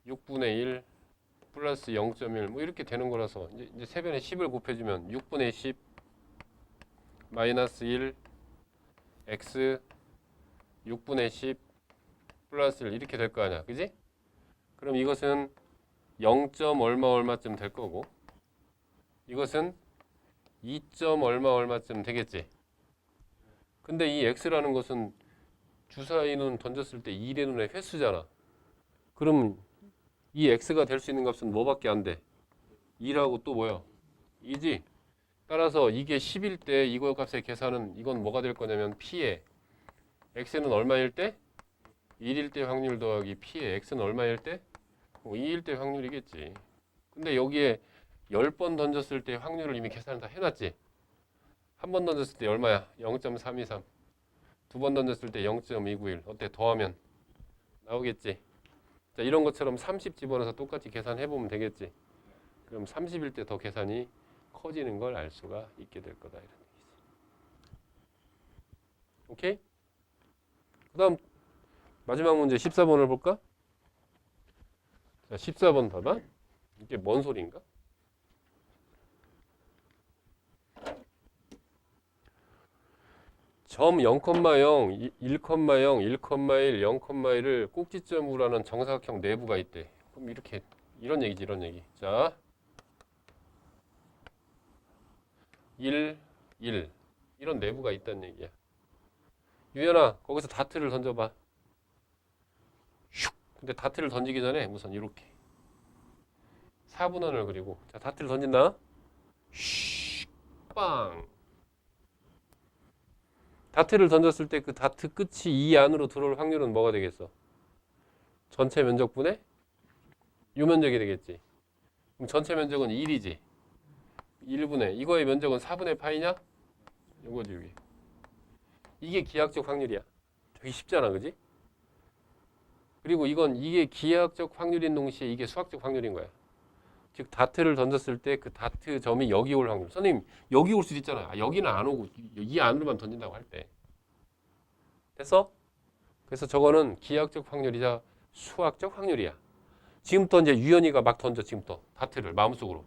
S1: 6분의 1 플러스 0.1 뭐 이렇게 되는 거라서 이제 세변에 10을 곱해주면 6분의 10 마이너스 1 x 6분의 10 플러스 1 이렇게 될 거 아니야. 그지? 그럼 이것은 0. 얼마 얼마쯤 될 거고 이것은 2. 얼마 얼마쯤 되겠지. 근데 이 x라는 것은 주사위 눈 던졌을 때 2의 눈의 횟수잖아. 그럼 이 x가 될 수 있는 값은 뭐밖에 안 돼? 2라고 또 뭐야? 2지. 따라서 이게 10일 때 이거 값의 계산은 이건 뭐가 될 거냐면 p의 x는 얼마일 때? 1일 때 확률 더하기 p의 x는 얼마일 때? 2일 때 확률이겠지. 근데 여기에 10번 던졌을 때 확률을 이미 계산을 다 해놨지. 한 번 던졌을 때 얼마야? 0.323. 두 번 던졌을 때 0.291. 어때? 더하면 나오겠지. 자, 이런 것처럼 30 집어넣어서 똑같이 계산해보면 되겠지. 그럼 30일 때 더 계산이 커지는 걸 알 수가 있게 될 거다. 이런 얘기지. 오케이? 그 다음 마지막 문제 14번을 볼까? 자, 14번 봐봐. 이게 뭔 소리인가? 점 0,0, 1,0, 1,1, 0,1을 꼭지점으로 하는 정사각형 내부가 있대. 그럼 이렇게 이런 얘기지, 이런 얘기. 자, 1, 1 이런 내부가 있다는 얘기야. 유연아, 거기서 다트를 던져봐. 슉. 근데 다트를 던지기 전에 우선 이렇게 4분원을 그리고 자, 다트를 던진다. 슉, 빵. 다트를 던졌을 때 그 다트 끝이 이 안으로 들어올 확률은 뭐가 되겠어? 전체 면적분의 요 면적이 되겠지. 그럼 전체 면적은 1이지. 1분의 이거의 면적은 4분의 파이냐? 요거지 여기. 이게 기하학적 확률이야. 되게 쉽잖아, 그지? 그리고 이게 기하학적 확률인 동시에 이게 수학적 확률인 거야. 즉 다트를 던졌을 때 그 다트 점이 여기 올 확률. 선생님 여기 올 수도 있잖아. 아, 여기는 안 오고 이 안으로만 던진다고 할 때. 됐어? 그래서 저거는 기하학적 확률이자 수학적 확률이야. 지금부터 이제 유연이가 막 던져. 지금부터 다트를 마음속으로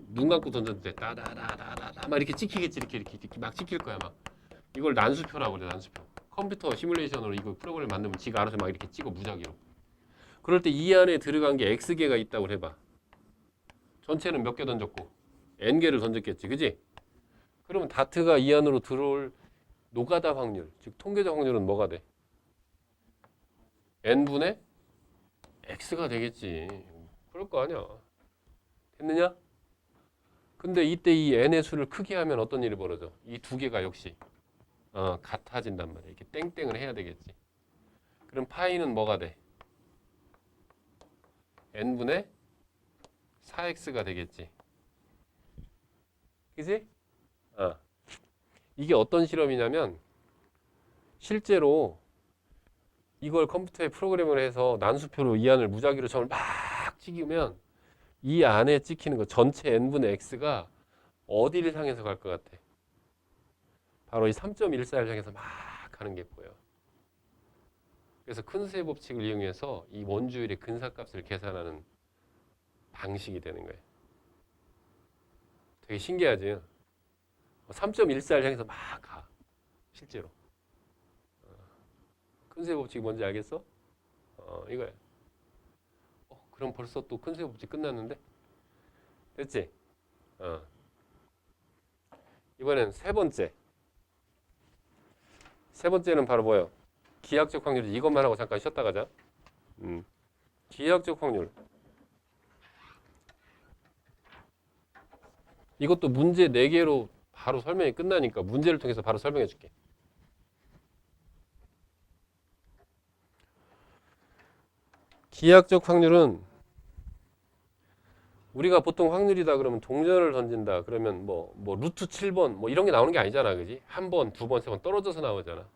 S1: 눈 감고 던졌는데 따다다다다다 막 이렇게 찍히겠지. 이렇게 막 찍힐 거야 막. 이걸 난수표라고 그래. 난수표. 컴퓨터 시뮬레이션으로 이거 프로그램을 만들면 지가 알아서 막 이렇게 찍어 무작위로. 그럴 때 이 안에 들어간 게 x개가 있다고 해봐. 전체는 몇 개 던졌고 n개를 던졌겠지, 그지? 그러면 다트가 이 안으로 들어올 노가다 확률, 즉 통계적 확률은 뭐가 돼? n분의 x가 되겠지. 그럴 거 아니야. 됐느냐? 근데 이때 이 n의 수를 크게 하면 어떤 일이 벌어져? 이 두 개가 역시 같아진단 말이야. 이렇게 땡땡을 해야 되겠지. 그럼 파이는 뭐가 돼? n분의 4x가 되겠지. 그지? 이게 어떤 실험이냐면 실제로 이걸 컴퓨터에 프로그램을 해서 난수표로 이 안을 무작위로 점을 막 찍으면 이 안에 찍히는 거 전체 n분의 x가 어디를 향해서 갈 것 같아? 바로 이 3.14를 향해서 막 가는 게 보여. 그래서 큰수의 법칙을 이용해서 이 원주율의 근사값을 계산하는 방식이 되는 거예요. 되게 신기하지? 3.14를 향해서 막 가. 실제로. 큰수의 법칙이 뭔지 알겠어? 이거야. 그럼 벌써 또 큰수의 법칙 끝났는데? 됐지? 이번엔 세 번째. 세 번째는 바로 뭐예요? 기하학적 확률이지. 이것만 하고 잠깐 쉬었다 가자. 기하학적 확률. 이것도 문제 4개로 바로 설명이 끝나니까 문제를 통해서 바로 설명해 줄게. 기하학적 확률은 우리가 보통 확률이다 그러면 동전을 던진다 그러면 뭐 루트 7번 뭐 이런 게 나오는 게 아니잖아. 그지? 한 번, 두 번, 세 번 떨어져서 나오잖아.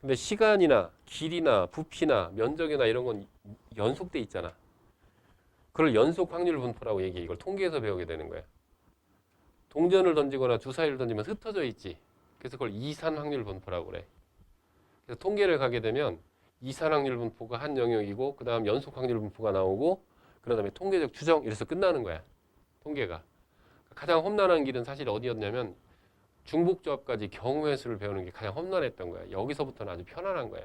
S1: 근데 시간이나 길이나 부피나 면적이나 이런 건 연속돼 있잖아. 그걸 연속 확률 분포라고 얘기해. 이걸 통계에서 배우게 되는 거야. 동전을 던지거나 주사위를 던지면 흩어져 있지. 그래서 그걸 이산 확률 분포라고 그래. 그래서 통계를 가게 되면 이산 확률 분포가 한 영역이고 그 다음 연속 확률 분포가 나오고 그 다음에 통계적 추정 이래서 끝나는 거야. 통계가. 가장 험난한 길은 사실 어디였냐면 중복조합까지 경우의 수를 배우는 게 가장 험난했던 거야. 여기서부터는 아주 편안한 거야.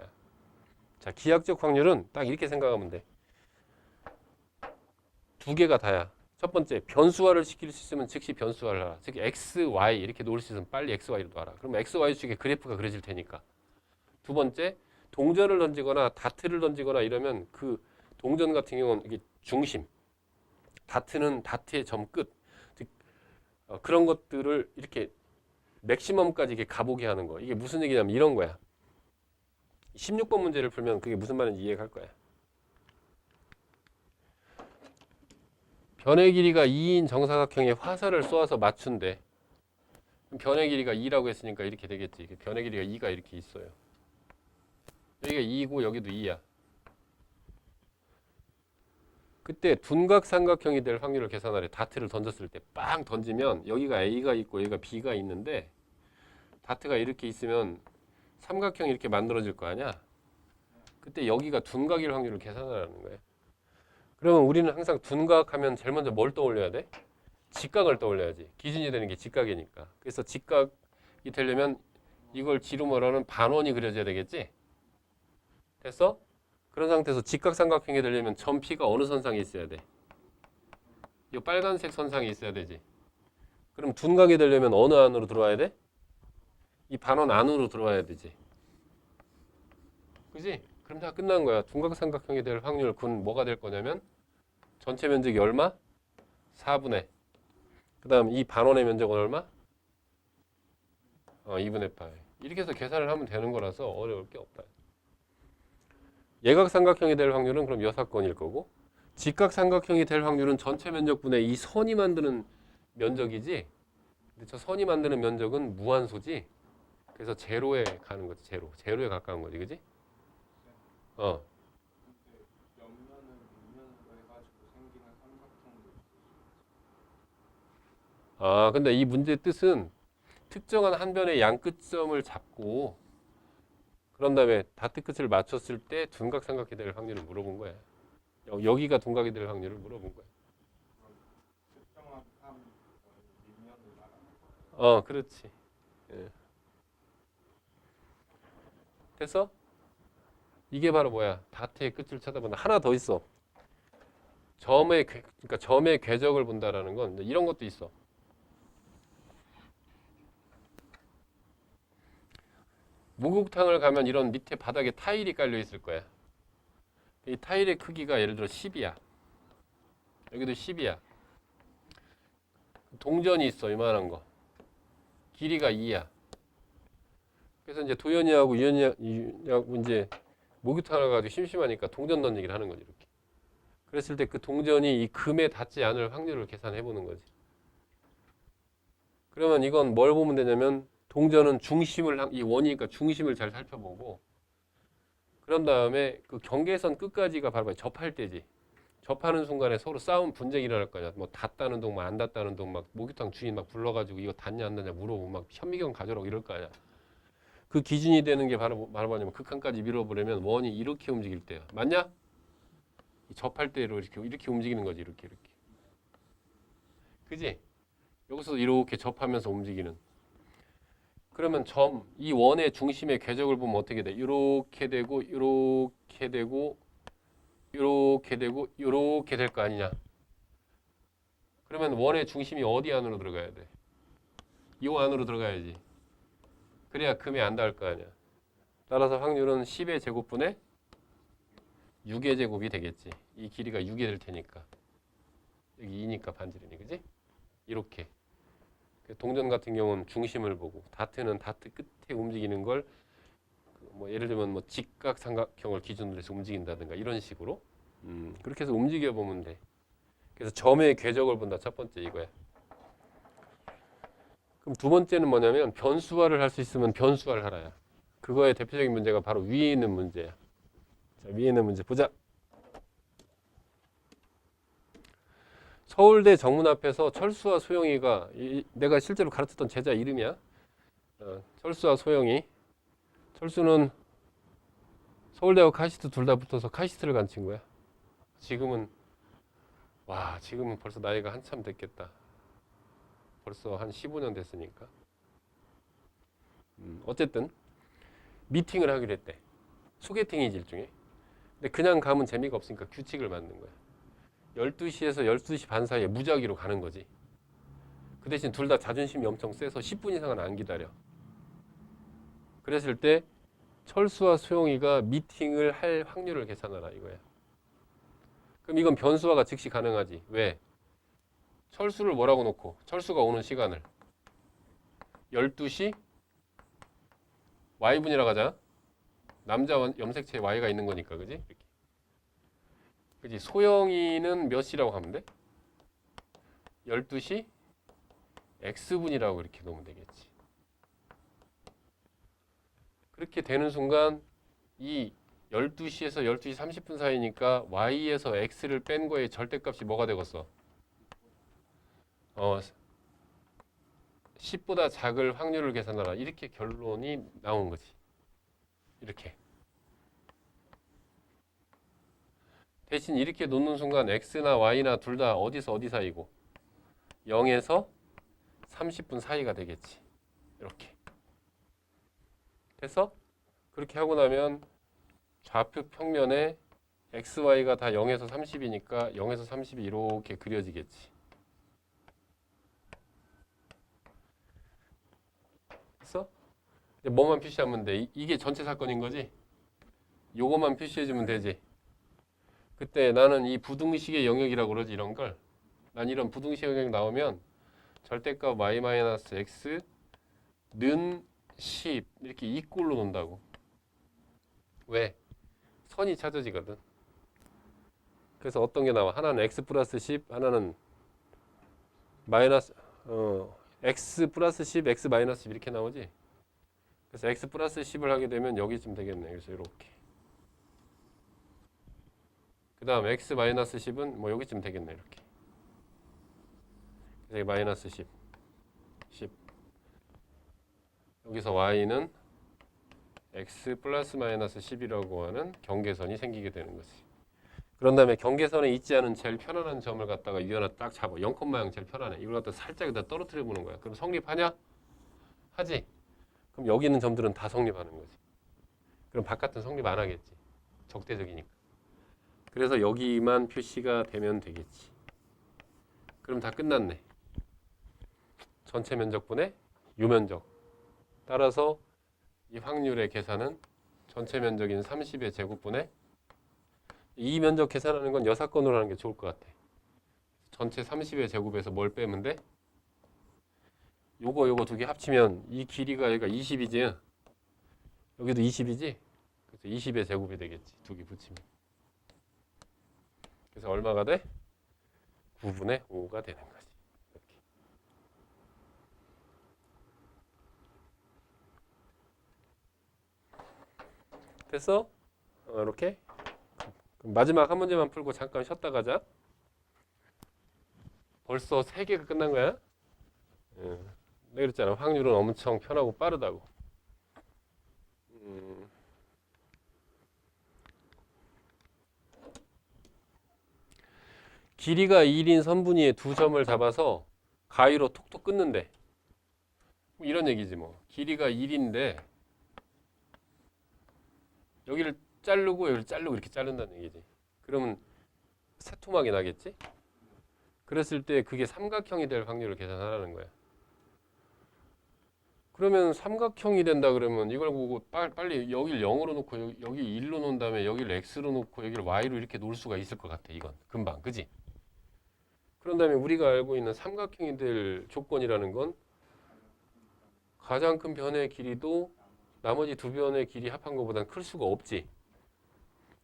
S1: 자, 기하학적 확률은 딱 이렇게 생각하면 돼. 두 개가 다야. 첫 번째, 변수화를 시킬 수 있으면 즉시 변수화를 하라. 즉 x, y 이렇게 놓을 수 있으면 빨리 x, y로 놔라. 그러면 x, y 축의 그래프가 그려질 테니까. 두 번째, 동전을 던지거나 다트를 던지거나 이러면 그 동전 같은 경우는 이게 중심, 다트는 다트의 점 끝, 즉 그런 것들을 이렇게 맥시멈까지 이렇게 가보게 하는 거. 이게 무슨 얘기냐면 이런 거야. 16번 문제를 풀면 그게 무슨 말인지 이해할 거야. 변의 길이가 2인 정사각형에 화살을 쏘아서 맞춘대. 변의 길이가 2라고 했으니까 이렇게 되겠지. 변의 길이가 2가 이렇게 있어요. 여기가 2이고 여기도 2야. 그때 둔각 삼각형이 될 확률을 계산하래. 다트를 던졌을 때 빵 던지면 여기가 A가 있고 여기가 B가 있는데 다트가 이렇게 있으면 삼각형이 이렇게 만들어질 거 아니야. 그때 여기가 둔각일 확률을 계산하라는 거예요. 그러면 우리는 항상 둔각하면 제일 먼저 뭘 떠올려야 돼? 직각을 떠올려야지. 기준이 되는 게 직각이니까. 그래서 직각이 되려면 이걸 지로 말하는 반원이 그려져야 되겠지? 됐어? 그런 상태에서 직각삼각형이 되려면 점 P가 어느 선상에 있어야 돼? 이 빨간색 선상에 있어야 되지. 그럼 둔각이 되려면 어느 안으로 들어와야 돼? 이 반원 안으로 들어와야 되지. 그지? 그럼 다 끝난 거야. 둔각삼각형이 될 확률 군 뭐가 될 거냐면 전체 면적이 얼마? 4분의. 그 다음 이 반원의 면적은 얼마? 2분의 8. 이렇게 해서 계산을 하면 되는 거라서 어려울 게 없다. 예각삼각형이 될 확률은 그럼 여사건일 거고 직각삼각형이 될 확률은 전체 면적분의 이 선이 만드는 면적이지. 근데 저 선이 만드는 면적은 무한소지. 그래서 제로에 가는 거지. 제로에 가까운 거지. 그지? 근데 이 문제의 뜻은 특정한 한 변의 양끝점을 잡고 그런 다음에 다트 끝을 맞췄을 때 둔각삼각형이 될 확률을 물어본 거야. 여기가 둔각이 될 확률을 물어본 거야. 그렇지. 예. 됐어? 이게 바로 뭐야? 다트의 끝을 찾아본다. 하나 더 있어. 그러니까 점의 궤적을 본다라는 건 이런 것도 있어. 목욕탕을 가면 이런 밑에 바닥에 타일이 깔려 있을 거야. 이 타일의 크기가 예를 들어 10이야. 여기도 10이야. 동전이 있어. 이만한 거. 길이가 2야. 그래서 이제 도현이하고 유현이하고 이제 목욕탕을 가가지고 심심하니까 동전 던지기를 하는 거지. 이렇게. 그랬을 때 그 동전이 이 금에 닿지 않을 확률을 계산해 보는 거지. 그러면 이건 뭘 보면 되냐면 동전은 이 원이니까 중심을 잘 살펴보고 그런 다음에 그 경계선 끝까지가 바로 접할 때지. 접하는 순간에 서로 싸움 분쟁이 일어날 거냐. 뭐 닿다는 동, 뭐 안 닿다는 동, 막 목욕탕 주인 막 불러가지고 이거 닿냐 안 닿냐 물어보고 막 현미경 가져라고 이럴 거 아니야. 그 기준이 되는 게 바로 뭐냐면 극한까지 밀어보려면 원이 이렇게 움직일 때야. 맞냐? 접할 때로 이렇게 움직이는 거지. 이렇게. 그지? 여기서 이렇게 접하면서 움직이는. 그러면 이 원의 중심의 궤적을 보면 어떻게 돼? 이렇게 되고, 이렇게 되고, 이렇게 되고, 이렇게 될 거 아니냐? 그러면 원의 중심이 어디 안으로 들어가야 돼? 이 안으로 들어가야지. 그래야 금이 안 닿을 거 아니야. 따라서 확률은 10의 제곱분의 6의 제곱이 되겠지. 이 길이가 6이 될 테니까. 여기 2니까 반지름이, 그지? 이렇게. 동전 같은 경우는 중심을 보고, 다트는 다트 끝에 움직이는 걸 뭐 예를 들면 뭐 직각삼각형을 기준으로 해서 움직인다든가 이런 식으로 그렇게 해서 움직여 보면 돼. 그래서 점의 궤적을 본다. 첫 번째 이거야. 그럼 두 번째는 뭐냐면 변수화를 할 수 있으면 변수화를 하라야. 그거의 대표적인 문제가 바로 위에 있는 문제야. 자, 위에 있는 문제 보자. 서울대 정문 앞에서 철수와 소영이가 내가 실제로 가르쳤던 제자 이름이야. 철수와 소영이. 철수는 서울대하고 카이스트 둘 다 붙어서 카이스트를 간 친구야. 지금은 지금은 벌써 나이가 한참 됐겠다. 벌써 한 15년 됐으니까. 어쨌든 미팅을 하기로 했대. 소개팅이지 일종의. 근데 그냥 가면 재미가 없으니까 규칙을 만든 거야. 12시에서 12시 반 사이에 무작위로 가는 거지. 그 대신 둘 다 자존심이 엄청 세서 10분 이상은 안 기다려. 그랬을 때 철수와 소영이가 미팅을 할 확률을 계산하라 이거야. 그럼 이건 변수화가 즉시 가능하지. 왜? 철수를 뭐라고 놓고 철수가 오는 시간을 12시 y분이라고 하자. 남자 염색체에 y가 있는 거니까 그지? 이렇게. 그지? 소영이는 몇 시라고 하면 돼? 12시 x분이라고 이렇게 놓으면 되겠지. 그렇게 되는 순간 이 12시에서 12시 30분 사이니까 y에서 x를 뺀 거의 절대값이 뭐가 되겠어? 10보다 작을 확률을 계산하라. 이렇게 결론이 나온 거지. 이렇게. 대신 이렇게 놓는 순간 x나 y나 둘 다 어디서 어디 사이고 0에서 30분 사이가 되겠지. 이렇게. 됐어? 그렇게 하고 나면 좌표 평면에 x, y가 다 0에서 30이니까 0에서 30이 이렇게 그려지겠지. 됐어? 뭐만 표시하면 돼? 이게 전체 사건인 거지? 요것만 표시해주면 되지. 그때 나는 이 부등식의 영역이라고 그러지 이런 걸. 난 이런 부등식 영역 나오면 절대값 y-x는 10 이렇게 이 꼴로 논다고. 왜? 선이 찾아지거든. 그래서 어떤 게 나와? 하나는 x 플러스 10, 하나는 마이너스 x 플러스 10, x 마이너스 10 이렇게 나오지. 그래서 x 플러스 10을 하게 되면 여기쯤 되겠네. 그래서 이렇게. 그 다음 x 마이너스 10은 뭐 여기쯤 되겠네. 이렇게. 그래서 여기 마이너스 10, 10. 여기서 y는 x 플러스 마이너스 10이라고 하는 경계선이 생기게 되는 거지. 그런 다음에 경계선에 있지 않은 제일 편안한 점을 갖다가 위 하나 딱 잡아. 0,0 제일 편안해. 이걸 갖다 살짝 여기다 떨어뜨려 보는 거야. 그럼 성립하냐? 하지. 그럼 여기 있는 점들은 다 성립하는 거지. 그럼 바깥은 성립 안 하겠지. 적대적이니까. 그래서 여기만 표시가 되면 되겠지. 그럼 다 끝났네. 전체 면적분의 유면적. 따라서 이 확률의 계산은 전체 면적인 30의 제곱분의 이 면적 계산하는 건 여사건으로 하는 게 좋을 것 같아. 전체 30의 제곱에서 뭘 빼면 돼? 요거 두 개 합치면 이 길이가 여기가 20이지. 여기도 20이지. 그래서 20의 제곱이 되겠지. 두 개 붙이면. 그래서 얼마가 돼? 9분의 5가 되는 거지. 이렇게. 됐어? 이렇게. 그럼 마지막 한 문제만 풀고 잠깐 쉬었다 가자. 벌써 3개가 끝난 거야? 내가 그랬잖아. 확률은 엄청 편하고 빠르다고. 길이가 1인 선분위에 두 점을 잡아서 가위로 톡톡 끊는데 뭐 이런 얘기지 뭐. 길이가 1인데 여기를 자르고 여기를 자르고 이렇게 자른다는 얘기지. 그러면 세토막이 나겠지? 그랬을 때 그게 삼각형이 될 확률을 계산하라는 거야. 그러면 삼각형이 된다 그러면 이걸 보고 빨리 여기를 0으로 놓고 여기 1로 놓은 다음에 여기를 x로 놓고 여기를 y로 이렇게 놓을 수가 있을 것 같아. 이건 금방. 그지? 그런 다음에 우리가 알고 있는 삼각형이 될 조건이라는 건 가장 큰 변의 길이도 나머지 두 변의 길이 합한 것보다는 클 수가 없지.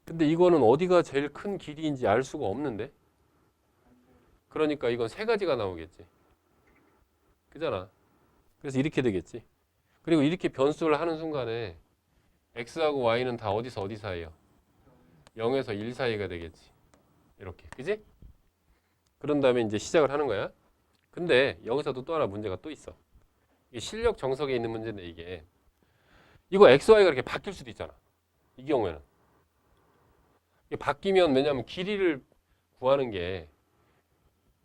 S1: 근데 이거는 어디가 제일 큰 길이인지 알 수가 없는데. 그러니까 이건 세 가지가 나오겠지. 그잖아. 그래서 이렇게 되겠지. 그리고 이렇게 변수를 하는 순간에 x하고 y는 다 어디서 어디 사이야? 0에서 1 사이가 되겠지. 이렇게. 그지? 그런 다음에 이제 시작을 하는 거야. 근데 여기서도 또 하나 문제가 또 있어. 이게 실력 정석에 있는 문제인데 이게 이거 x, y가 이렇게 바뀔 수도 있잖아. 이 경우에는. 이게 바뀌면 왜냐하면 길이를 구하는 게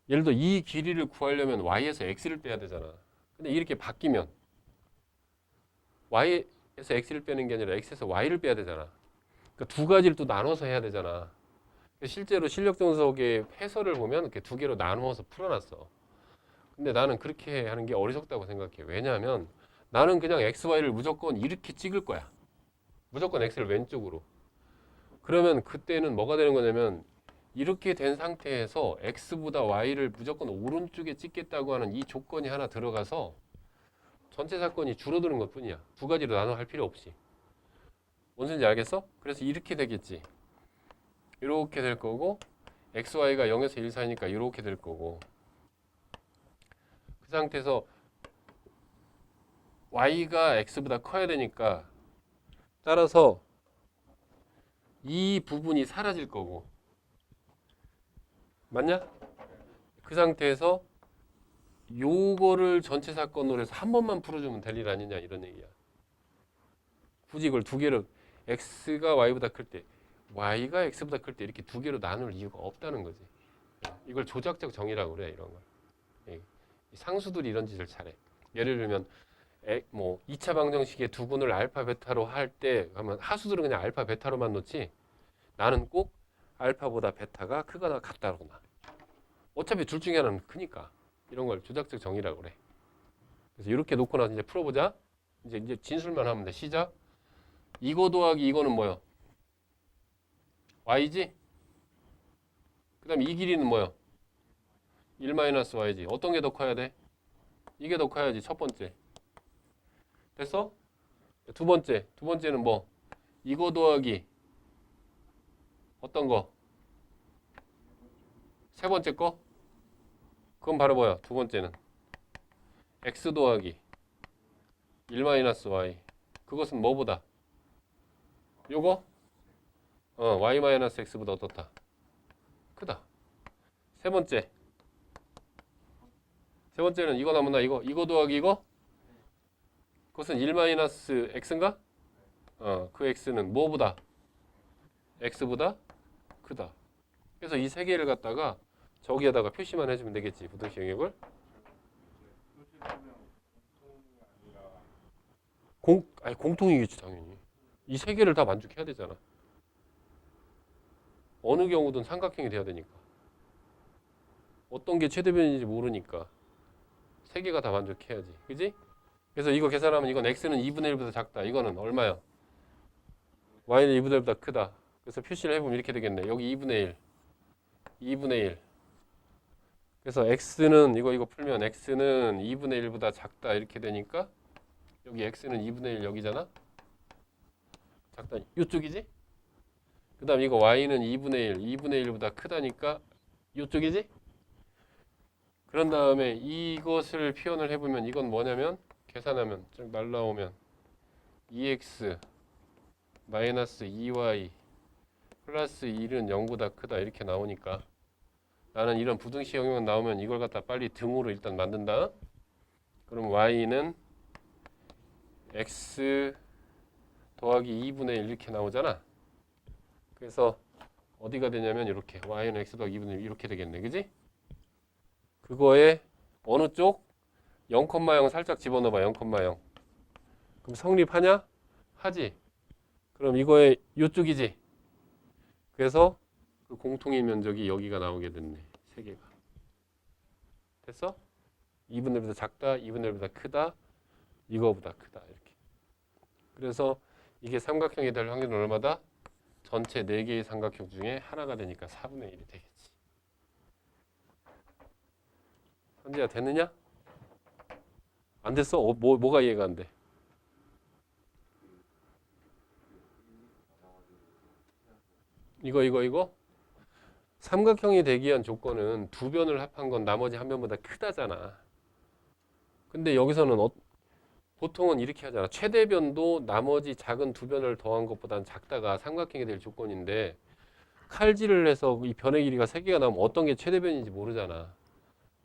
S1: 예를 들어 이 길이를 구하려면 y에서 x를 빼야 되잖아. 근데 이렇게 바뀌면 y에서 x를 빼는 게 아니라 x에서 y를 빼야 되잖아. 그러니까 두 가지를 또 나눠서 해야 되잖아. 실제로 실력 정석의 해설을 보면 이렇게 두 개로 나누어서 풀어놨어. 근데 나는 그렇게 하는 게 어리석다고 생각해. 왜냐하면 나는 그냥 x, y를 무조건 이렇게 찍을 거야. 무조건 x를 왼쪽으로. 그러면 그때는 뭐가 되는 거냐면 이렇게 된 상태에서 x보다 y를 무조건 오른쪽에 찍겠다고 하는 이 조건이 하나 들어가서 전체 사건이 줄어드는 것 뿐이야. 두 가지로 나눠 할 필요 없이. 뭔 소리인지 알겠어? 그래서 이렇게 되겠지. 이렇게 될 거고 x, y가 0에서 1 사이니까 이렇게 될 거고 그 상태에서 y가 x보다 커야 되니까 따라서 이 부분이 사라질 거고 맞냐? 그 상태에서 요거를 전체 사건으로 해서 한 번만 풀어주면 될 일 아니냐 이런 얘기야. 굳이 이걸 두 개로 x가 y보다 클 때 y가 x보다 클 때 이렇게 두 개로 나눌 이유가 없다는 거지. 이걸 조작적 정의라고 그래 이런 걸. 상수들이 이런 짓을 잘해. 예를 들면 뭐 2차 방정식의 두근을 알파 베타로 할 때 하면 하수들은 그냥 알파 베타로만 놓지 나는 꼭 알파보다 베타가 크거나 같다고 나. 어차피 둘 중에 하나는 크니까. 이런 걸 조작적 정의라고 그래. 그래서 이렇게 놓고 나서 이제 풀어보자. 이제 진술만 하면 돼. 시작. 이거 더하기 이거는 뭐야? y지? 그 다음에 이 길이는 뭐야? 1-y지. 어떤 게 더 커야 돼? 이게 더 커야지. 첫 번째. 됐어? 두 번째는 뭐? 이거 더하기 어떤 거? 세 번째 거? 그건 바로 뭐야? 두 번째는 x 더하기 1-y. 그것은 뭐보다? 요거? y-x보다 어떻다? 크다. 세 번째는 이거 남았나? 이거 더하기 이거? 그것은 1-x인가? 그 x는 뭐보다? x보다 크다. 그래서 이 세 개를 갖다가 저기에다가 표시만 해주면 되겠지. 부등식 영역을. 공통이겠지 당연히. 이 세 개를 다 만족해야 되잖아. 어느 경우든 삼각형이 돼야 되니까. 어떤 게 최대변인지 모르니까 세 개가 다 만족해야지. 그지? 그래서 이거 계산하면 이건 x는 2분의 1보다 작다. 이거는 얼마야? y는 2분의 1보다 크다. 그래서 표시를 해보면 이렇게 되겠네. 여기 2분의 1. 그래서 x는 이거 풀면 x는 2분의 1보다 작다 이렇게 되니까 여기 x는 2분의 1 여기잖아. 작다. 이쪽이지? 그 다음 이거 y는 2분의 1보다 크다니까 이쪽이지? 그런 다음에 이것을 표현을 해보면 이건 뭐냐면 계산하면 쭉 날라오면 2x 마이너스 2y 플러스 1은 0보다 크다 이렇게 나오니까 나는 이런 부등식 영역만 나오면 이걸 갖다 빨리 등으로 일단 만든다. 그럼 y는 x 더하기 2분의 1 이렇게 나오잖아. 그래서 어디가 되냐면 이렇게 y는 x 더하기 2분의 1 이렇게 되겠네. 그지? 그거에 어느 쪽? 0,0 살짝 집어넣어봐. 0,0. 그럼 성립하냐? 하지. 그럼 이거에 이쪽이지. 그래서 그 공통의 면적이 여기가 나오게 됐네. 세 개가. 됐어? 2분의 1보다 작다, 2분의 1보다 크다, 이거보다 크다. 이렇게. 그래서 이게 삼각형이 될 확률은 얼마다? 전체 4개의 삼각형 중에 하나가 되니까 4분의 1이 되겠지. 현재야 됐느냐? 안 됐어? 뭐가 이해가 안 돼? 이거? 삼각형이 되기 위한 조건은 두 변을 합한 건 나머지 한 변보다 크다잖아. 근데 여기서는 보통은 이렇게 하잖아. 최대변도 나머지 작은 두 변을 더한 것보다는 작다가 삼각형이 될 조건인데 칼질을 해서 이 변의 길이가 세 개가 나오면 어떤 게 최대변인지 모르잖아.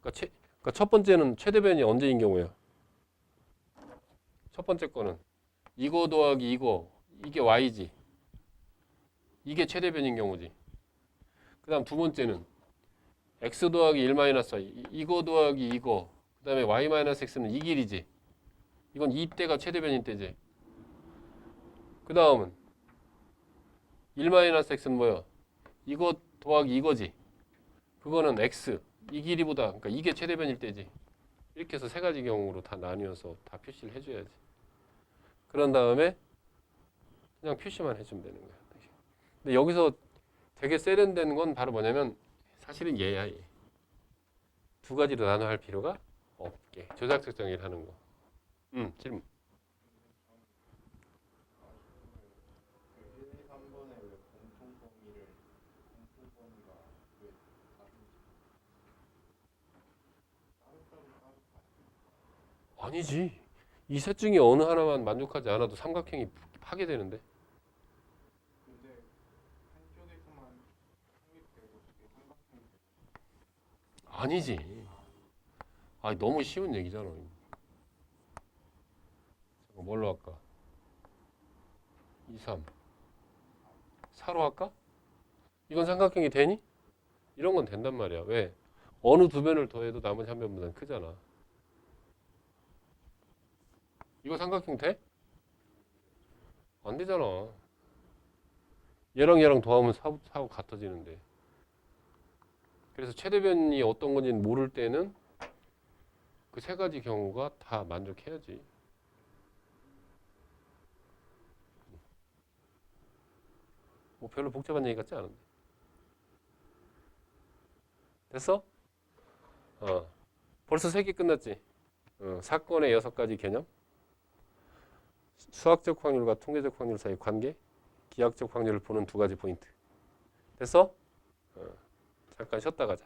S1: 그러니까 첫 번째는 최대변이 언제인 경우야? 첫 번째 거는 이거 더하기 이게 y지. 이게 최대변인 경우지. 그 다음 두 번째는 x 더하기 1 마이너스 y 이거 더하기 이거 그 다음에 y 마이너스 x는 이 길이지. 이건 이때가 최대변인 때지. 그 다음은 1 마이너스 x는 뭐야? 이거 더하기 이거지. 그거는 x 이 길이보다 그러니까 이게 최대변일 때지. 이렇게 해서 세 가지 경우로 다 나뉘어서 다 표시를 해줘야지. 그런 다음에 그냥 표시만 해주면 되는 거야. 근데 여기서 되게 세련된 건 바로 뭐냐면 사실은 얘야 얘. 두 가지로 나눠 할 필요가 없게 조작 측정을 하는 거. 질문. 아니지. 이 셋 중에 어느 하나만 만족하지 않아도 삼각형이 파괴되는데. 아니지. 아, 너무 쉬운 얘기잖아. 잠깐 뭘로 할까? 2, 3. 4로 할까? 이건 삼각형이 되니? 이런 건 된단 말이야. 왜? 어느 두 변을 더해도 나머지 한 변보다는 크잖아. 이거 삼각형 돼? 안 되잖아. 얘랑 더하면 4하고 같아지는데. 그래서 최대변이 어떤 건지는 모를 때는 그 세 가지 경우가 다 만족해야지. 뭐 별로 복잡한 얘기 같지 않은데. 됐어? 벌써 세 개 끝났지? 사건의 6가지 개념. 수학적 확률과 통계적 확률 사이 관계. 기하적 확률을 보는 두 가지 포인트. 됐어? 잠깐 쉬었다 가자.